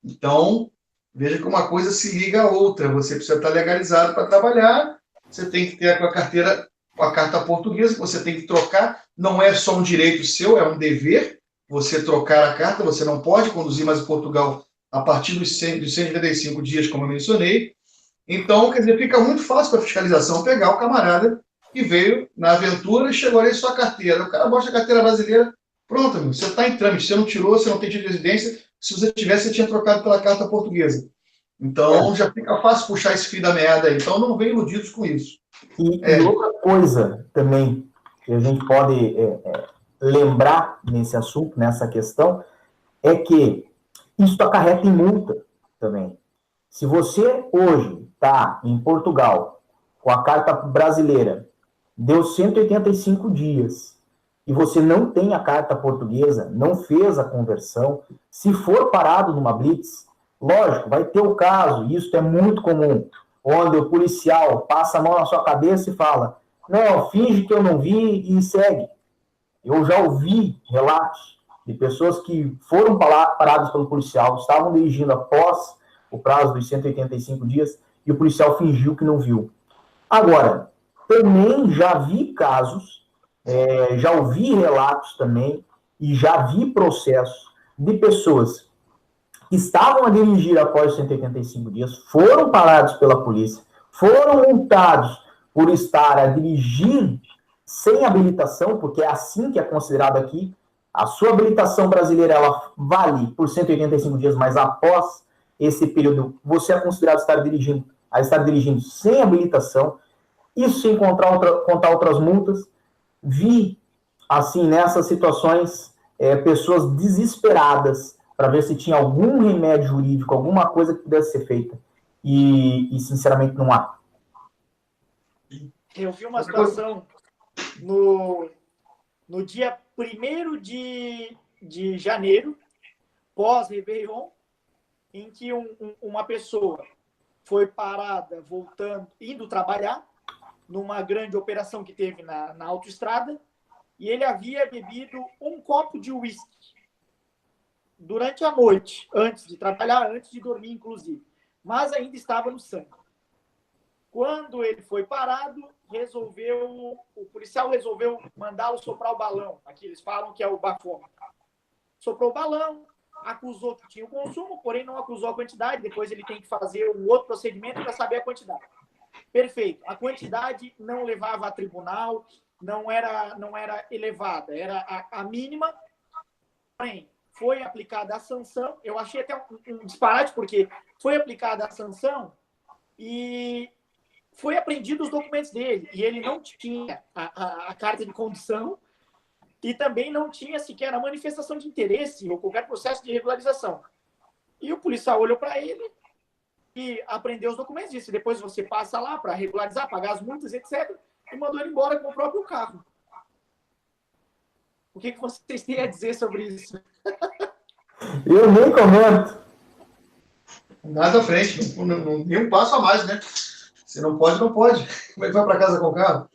Então, veja que uma coisa se liga à outra. Você precisa estar legalizado para trabalhar, você tem que ter a carteira, a carta portuguesa, que você tem que trocar. Não é só um direito seu, é um dever você trocar a carta. Você não pode conduzir mais em Portugal a partir dos 195 dias, como eu mencionei. Então, quer dizer, fica muito fácil para a fiscalização pegar o camarada que veio na aventura e chegou ali em sua carteira. O cara mostra a carteira brasileira, pronto, amigo, você está em trâmite, você não tirou, você não tem título de residência. Se você tivesse, você tinha trocado pela carta portuguesa. Então, já fica fácil puxar esse fio da meada aí. Então, não venham iludidos com isso. E outra coisa também que a gente pode lembrar nesse assunto, nessa questão, é que isso acarreta em multa também. Se você hoje está em Portugal com a carta brasileira, deu 185 dias, e você não tem a carta portuguesa, não fez a conversão, se for parado numa blitz, lógico, vai ter o caso, e isso é muito comum, onde o policial passa a mão na sua cabeça e fala, não, finge que eu não vi e segue. Eu já ouvi relatos de pessoas que foram paradas pelo policial, estavam dirigindo após o prazo dos 185 dias, e o policial fingiu que não viu. Agora, também já vi casos, já ouvi relatos também, e já vi processos de pessoas que estavam a dirigir após os 185 dias, foram parados pela polícia, foram multados por estar a dirigir sem habilitação, porque é assim que é considerado aqui, a sua habilitação brasileira, ela vale por 185 dias, mas após esse período, você é considerado a estar dirigindo sem habilitação, isso sem contar outras multas. Vi, assim, nessas situações, pessoas desesperadas para ver se tinha algum remédio jurídico, alguma coisa que pudesse ser feita. E sinceramente, não há. Eu vi uma situação no dia 1º de janeiro, pós-Réveillon, em que uma pessoa foi parada, indo trabalhar, numa grande operação que teve na autoestrada, e ele havia bebido um copo de uísque durante a noite, antes de trabalhar, antes de dormir, inclusive. Mas ainda estava no sangue. Quando ele foi parado, o policial resolveu mandá-lo soprar o balão. Aqui eles falam que é o bafômetro. Soprou o balão, acusou que tinha o consumo, porém não acusou a quantidade. Depois ele tem que fazer um outro procedimento para saber a quantidade. Perfeito. A quantidade não levava a tribunal, não era elevada, era a mínima. Porém, foi aplicada a sanção. Eu achei até um disparate, porque foi aplicada a sanção e foi apreendido os documentos dele. E ele não tinha a carta de condução e também não tinha sequer a manifestação de interesse ou qualquer processo de regularização. E o policial olhou para ele e apreendeu os documentos, disse, depois você passa lá para regularizar, pagar as multas, etc. E mandou ele embora com o próprio carro. O que vocês têm a dizer sobre isso? Eu nem comento. Nada à frente, nem um passo a mais, né? Se não pode, não pode. Como é que vai para casa com o carro?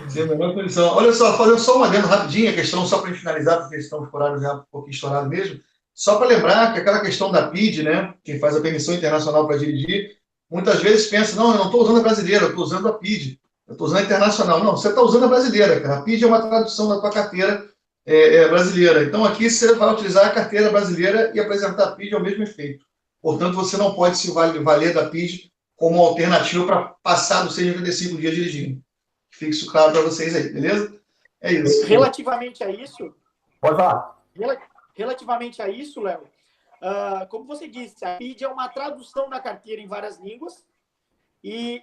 Sem a menor condição. Olha só, fazendo só uma adendo rapidinho, a questão, só para finalizar, porque estamos com o horário já um pouquinho estourado mesmo, só para lembrar que aquela questão da PID, né, quem faz a permissão internacional para dirigir, muitas vezes pensa, não, eu não estou usando a brasileira, eu estou usando a PID. eu estou usando a internacional. Não, você está usando a brasileira, cara. A PID é uma tradução da tua carteira brasileira. Então, aqui você vai utilizar a carteira brasileira e apresentar a PID ao mesmo efeito. Portanto, você não pode se valer da PID como alternativa para passar dos 185 dias dirigindo. Fique isso claro para vocês aí, beleza? É isso. Relativamente a isso... Pode falar. Relativamente a isso, Léo, como você disse, a PID é uma tradução da carteira em várias línguas e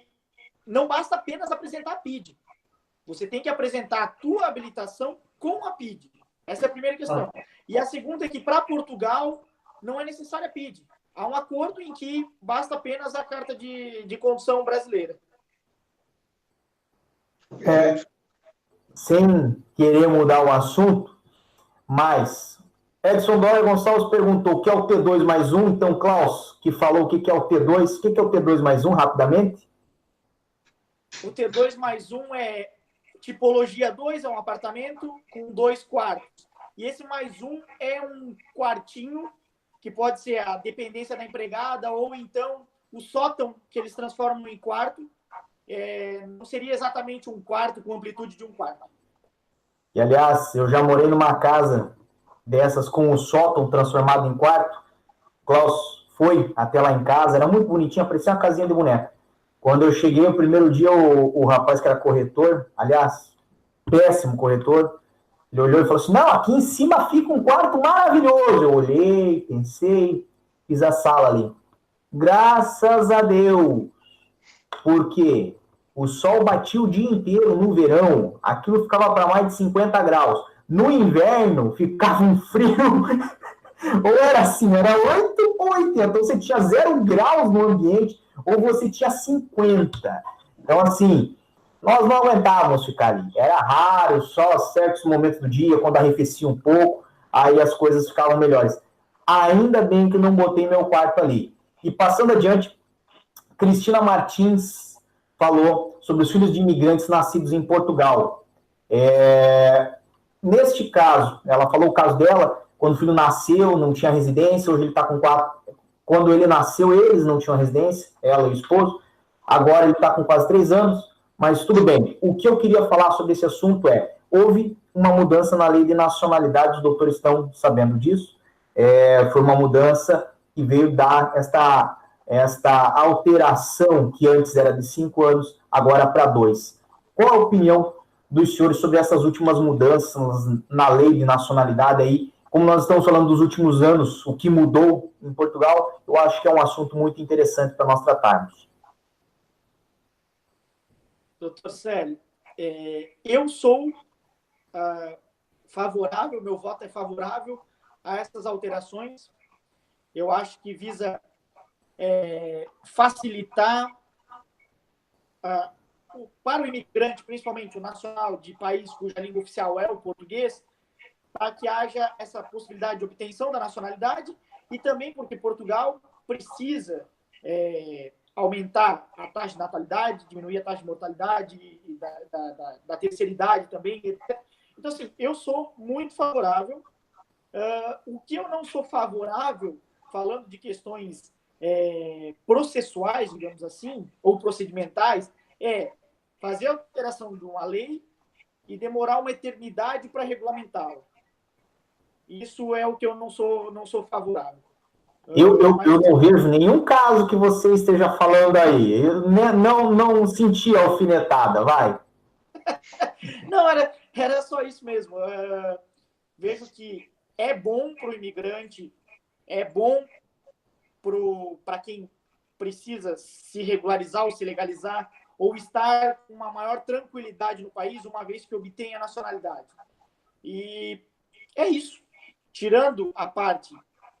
não basta apenas apresentar a PID. Você tem que apresentar a tua habilitação com a PID. Essa é a primeira questão. E a segunda é que, para Portugal, não é necessária a PID. Há um acordo em que basta apenas a carta de condução brasileira. Sem querer mudar o assunto, mas Edson Dória Gonçalves perguntou o que é o T2 mais 1. Então, Klaus, que falou o que é o T2, o que é o T2 mais 1, rapidamente? O T2 mais 1 é tipologia 2, é um apartamento com 2 quartos. E esse mais 1 é um quartinho, que pode ser a dependência da empregada, ou então o sótão, que eles transformam em quarto. Não seria exatamente um quarto com amplitude de um quarto. E, aliás, eu já morei numa casa dessas com o sótão transformado em quarto. Klaus foi até lá em casa, era muito bonitinha, parecia uma casinha de boneca. Quando eu cheguei, o primeiro dia, o rapaz que era corretor, aliás, péssimo corretor, ele olhou e falou assim, não, aqui em cima fica um quarto maravilhoso. Eu olhei, pensei, fiz a sala ali. Graças a Deus, porque o sol batia o dia inteiro no verão, aquilo ficava para mais de 50 graus. No inverno, ficava um frio, ou era assim, era 8 ou 80, então você tinha 0 graus no ambiente, ou você tinha 50. Então, assim, nós não aguentávamos ficar ali. Era raro, só certos momentos do dia, quando arrefecia um pouco, aí as coisas ficavam melhores. Ainda bem que não botei meu quarto ali. E passando adiante, Cristina Martins falou sobre os filhos de imigrantes nascidos em Portugal. Neste caso, ela falou o caso dela, quando o filho nasceu, não tinha residência, hoje ele está com 4. Quando ele nasceu, eles não tinham residência, ela e o esposo. Agora ele está com quase 3 anos, mas tudo bem. O que eu queria falar sobre esse assunto houve uma mudança na lei de nacionalidade, os doutores estão sabendo disso. Foi uma mudança que veio dar esta alteração, que antes era de 5 anos, agora para 2. Qual a opinião dos senhores sobre essas últimas mudanças na lei de nacionalidade aí? Como nós estamos falando dos últimos anos, o que mudou em Portugal, eu acho que é um assunto muito interessante para nós tratarmos. Doutor Célio, eu sou favorável, meu voto é favorável a essas alterações. Eu acho que visa facilitar para o imigrante, principalmente o nacional de país cuja língua oficial é o português, para que haja essa possibilidade de obtenção da nacionalidade e também porque Portugal precisa aumentar a taxa de natalidade, diminuir a taxa de mortalidade e da terceira idade também, etc. Então, assim, eu sou muito favorável. O que eu não sou favorável, falando de questões processuais, digamos assim, ou procedimentais, é fazer a alteração de uma lei e demorar uma eternidade para regulamentá-la. Isso é o que eu não sou favorável. Eu não vejo nenhum caso que você esteja falando aí. Eu não senti a alfinetada, vai. Não, era só isso mesmo. Vejo que é bom para o imigrante, é bom para quem precisa se regularizar ou se legalizar, ou estar com uma maior tranquilidade no país, uma vez que obtenha a nacionalidade. E é isso. Tirando a parte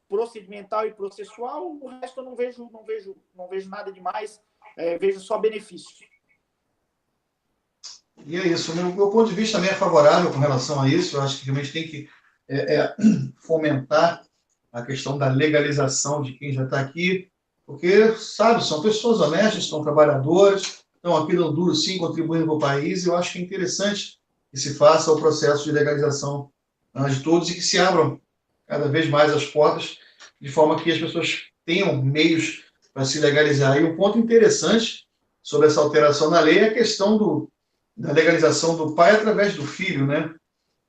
procedimental e processual, o resto eu não vejo nada demais, vejo só benefícios. E é isso. O meu ponto de vista também é favorável com relação a isso. Eu acho que realmente tem que fomentar a questão da legalização de quem já está aqui, porque, sabe, são pessoas honestas, são trabalhadores, estão aqui dando duro, sim, contribuindo para o país, e eu acho que é interessante que se faça o processo de legalização de todos e que se abram cada vez mais as portas, de forma que as pessoas tenham meios para se legalizar. E um ponto interessante sobre essa alteração na lei é a questão da legalização do pai através do filho, né?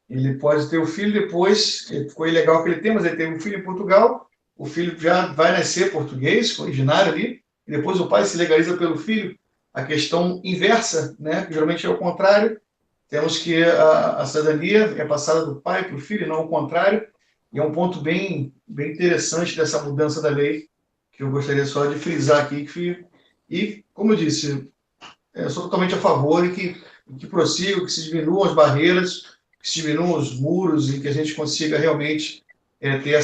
Ele pode ter o filho depois, ficou ilegal aquele tempo, mas ele teve um filho em Portugal, o filho já vai nascer português, originário ali, e depois o pai se legaliza pelo filho. A questão inversa, né? Que geralmente é o contrário, temos que a cidadania é passada do pai para o filho, não o contrário, e é um ponto bem interessante dessa mudança da lei, que eu gostaria só de frisar aqui, e, como eu disse, eu sou totalmente a favor que prossiga, que se diminuam as barreiras, que se diminuam os muros e que a gente consiga realmente ter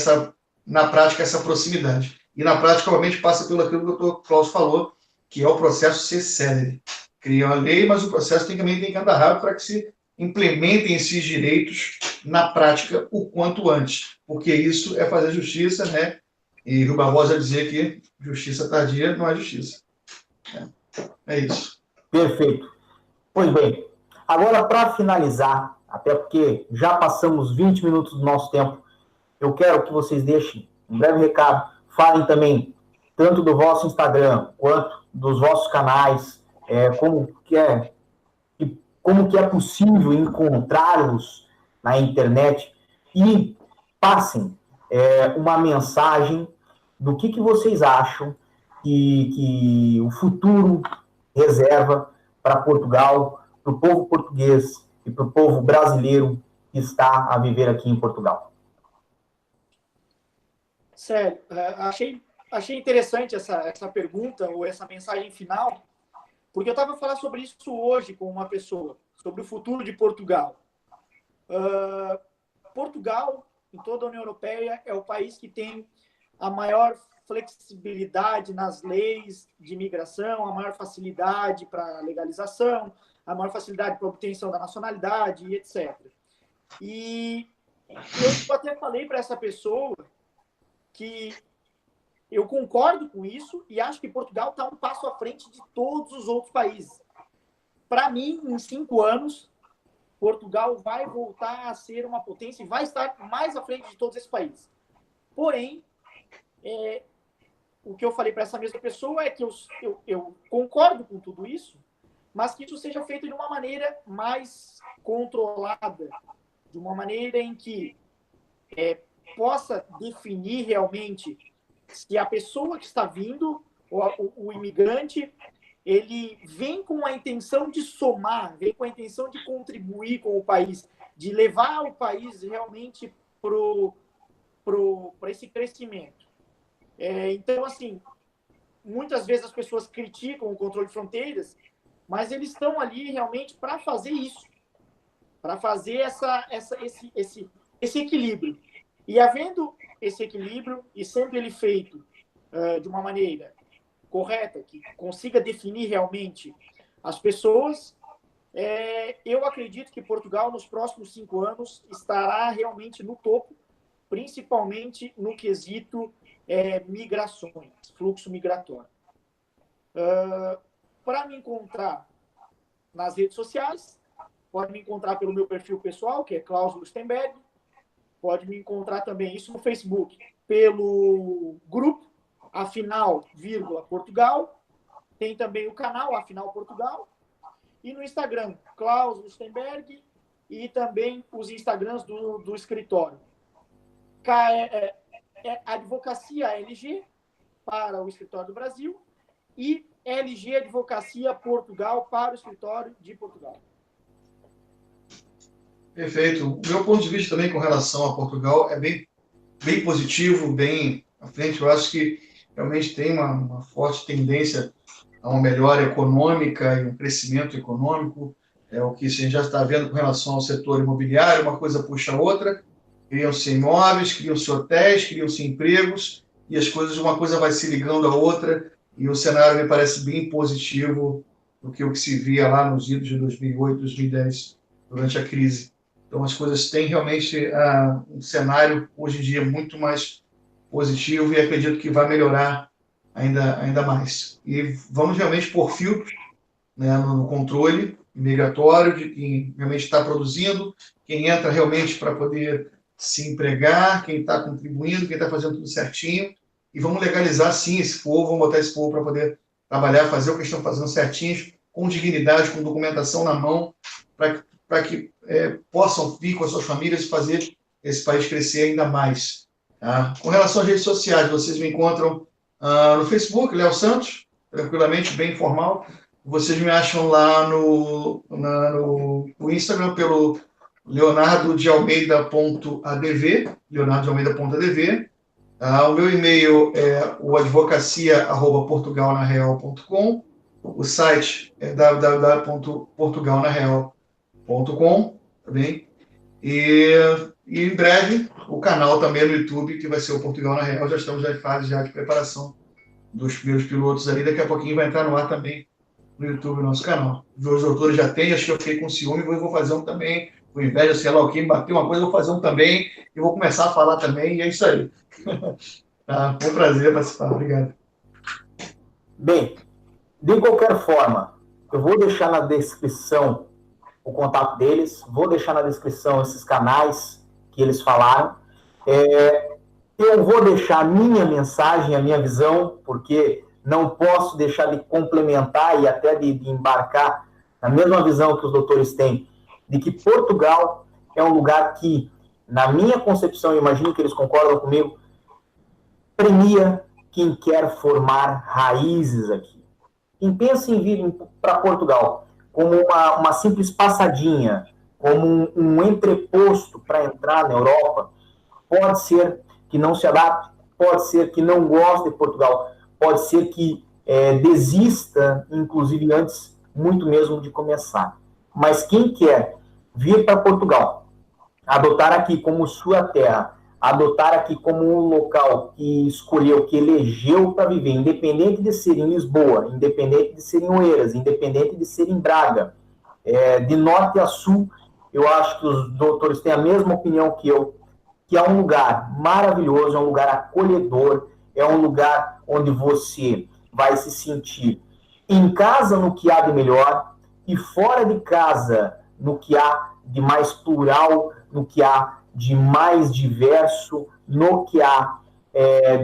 na prática essa proximidade. E na prática, obviamente, passa pelo aquilo que o doutor Cláudio falou, que é o processo ser célere. Cria uma lei, mas o processo também tem que andar rápido para que se implementem esses direitos na prática o quanto antes, porque isso é fazer justiça, né? E o Barbosa dizia que justiça tardia não é justiça. É isso. Perfeito. Pois bem, agora para finalizar, até porque já passamos 20 minutos do nosso tempo, eu quero que vocês deixem um breve recado, falem também tanto do vosso Instagram quanto dos vossos canais, como que é possível encontrá-los na internet e passem uma mensagem do que vocês acham que o futuro reserva para Portugal, para o povo português e para o povo brasileiro que está a viver aqui em Portugal. Sério, achei interessante essa pergunta ou essa mensagem final, porque eu estava falando sobre isso hoje com uma pessoa, sobre o futuro de Portugal. Portugal, em toda a União Europeia, é o país que tem a maior flexibilidade nas leis de imigração, a maior facilidade para a legalização, a maior facilidade para a obtenção da nacionalidade, e etc. E eu até falei para essa pessoa que eu concordo com isso e acho que Portugal está um passo à frente de todos os outros países. Para mim, em 5 anos, Portugal vai voltar a ser uma potência e vai estar mais à frente de todos esses países. Porém, o que eu falei para essa mesma pessoa é que eu concordo com tudo isso, mas que isso seja feito de uma maneira mais controlada, de uma maneira em que possa definir realmente se a pessoa que está vindo, o imigrante, ele vem com a intenção de somar, vem com a intenção de contribuir com o país, de levar o país realmente para esse crescimento. Então, assim, muitas vezes as pessoas criticam o controle de fronteiras, mas eles estão ali realmente para fazer isso, para fazer esse equilíbrio. E havendo esse equilíbrio, e sendo ele feito de uma maneira correta, que consiga definir realmente as pessoas, eu acredito que Portugal, nos próximos 5 anos, estará realmente no topo, principalmente no quesito migrações, fluxo migratório. Para me encontrar nas redes sociais, pode me encontrar pelo meu perfil pessoal, que é Klaus Lustenberg, pode me encontrar também, isso no Facebook, pelo grupo Afinal, Portugal, tem também o canal Afinal Portugal, e no Instagram, Klaus Lustenberg, e também os Instagrams do escritório. Advocacia LG, para o escritório do Brasil, e LG Advocacia Portugal, para o escritório de Portugal. Perfeito. O meu ponto de vista também com relação a Portugal é bem positivo, bem à frente. Eu acho que realmente tem uma forte tendência a uma melhora econômica e um crescimento econômico. É o que a gente já está vendo com relação ao setor imobiliário, uma coisa puxa a outra. Criam-se imóveis, criam-se hotéis, criam-se empregos, e as coisas, uma coisa vai se ligando à outra, e o cenário me parece bem positivo do que o que se via lá nos idos de 2008, 2010, durante a crise. Então, as coisas têm realmente um cenário, hoje em dia, muito mais positivo, e acredito que vai melhorar ainda mais. E vamos realmente pôr filtros, né, no controle migratório de quem realmente está produzindo, quem entra realmente para poder se empregar, quem está contribuindo, quem está fazendo tudo certinho, e vamos legalizar sim esse povo, vamos botar esse povo para poder trabalhar, fazer o que estão fazendo certinho, com dignidade, com documentação na mão, para que possam vir com as suas famílias e fazer esse país crescer ainda mais. Tá? Com relação às redes sociais, vocês me encontram no Facebook, Léo Santos, tranquilamente, bem informal. Vocês me acham lá no Instagram pelo leonardodealmeida.adv, leonardodealmeida.adv. O meu e-mail é o advocacia@portugalnareal.com. O site é www.portugalnareal.com, tá bem? E em breve, o canal também no YouTube, que vai ser o Portugal na Real. Já estamos em fase de preparação dos primeiros pilotos ali. Daqui a pouquinho vai entrar no ar também no YouTube, nosso canal. Os doutores já têm, acho que eu fiquei com ciúme, vou fazer um também. Com inveja, sei lá o que, me bateu uma coisa, vou fazer um também. E vou começar a falar também, e é isso aí. Tá? Foi um prazer participar. Obrigado. Bem, de qualquer forma, eu vou deixar na descrição o contato deles, vou deixar na descrição esses canais que eles falaram. Eu vou deixar a minha mensagem, a minha visão, porque não posso deixar de complementar e até de embarcar na mesma visão que os doutores têm, de que Portugal é um lugar que, na minha concepção, imagino que eles concordam comigo, premia quem quer formar raízes aqui. Quem pensa em vir para Portugal como uma simples passadinha, como um entreposto para entrar na Europa, pode ser que não se adapte, pode ser que não goste de Portugal, pode ser que desista, inclusive antes, muito mesmo de começar. Mas quem quer vir para Portugal, adotar aqui como sua terra, adotar aqui como um local que escolheu, que elegeu para viver, independente de ser em Lisboa, independente de ser em Oeiras, independente de ser em Braga, de norte a sul, eu acho que os doutores têm a mesma opinião que eu, que é um lugar maravilhoso, é um lugar acolhedor, é um lugar onde você vai se sentir em casa no que há de melhor e fora de casa no que há de mais plural, no que há de mais diverso, no que há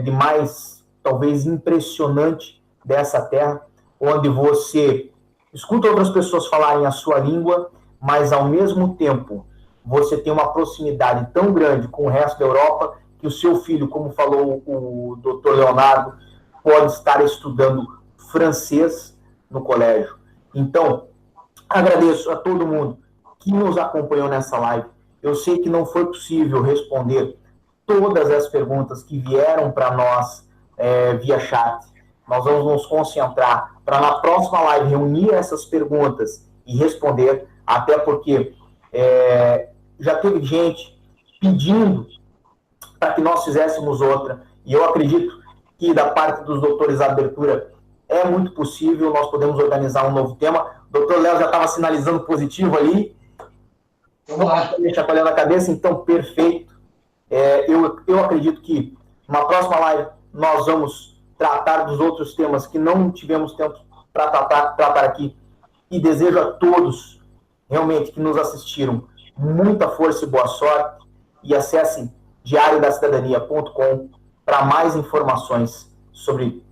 de mais, talvez, impressionante dessa terra, onde você escuta outras pessoas falarem a sua língua, mas, ao mesmo tempo, você tem uma proximidade tão grande com o resto da Europa que o seu filho, como falou o doutor Leonardo, pode estar estudando francês no colégio. Então, agradeço a todo mundo que nos acompanhou nessa live. Eu sei que não foi possível responder todas as perguntas que vieram para nós via chat. Nós vamos nos concentrar para, na próxima live, reunir essas perguntas e responder, até porque já teve gente pedindo para que nós fizéssemos outra, e eu acredito que, da parte dos doutores, a abertura é muito possível, nós podemos organizar um novo tema. O doutor Léo já estava sinalizando positivo ali. Vamos lá. Chacoalhando a cabeça, então, perfeito. Eu acredito que, na próxima live, nós vamos tratar dos outros temas que não tivemos tempo para tratar aqui, e desejo a todos, realmente, que nos assistiram, muita força e boa sorte, e acessem diariodacidadania.com para mais informações sobre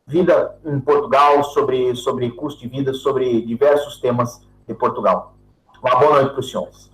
vida em Portugal, sobre custo de vida, sobre diversos temas de Portugal. Uma boa noite para os senhores.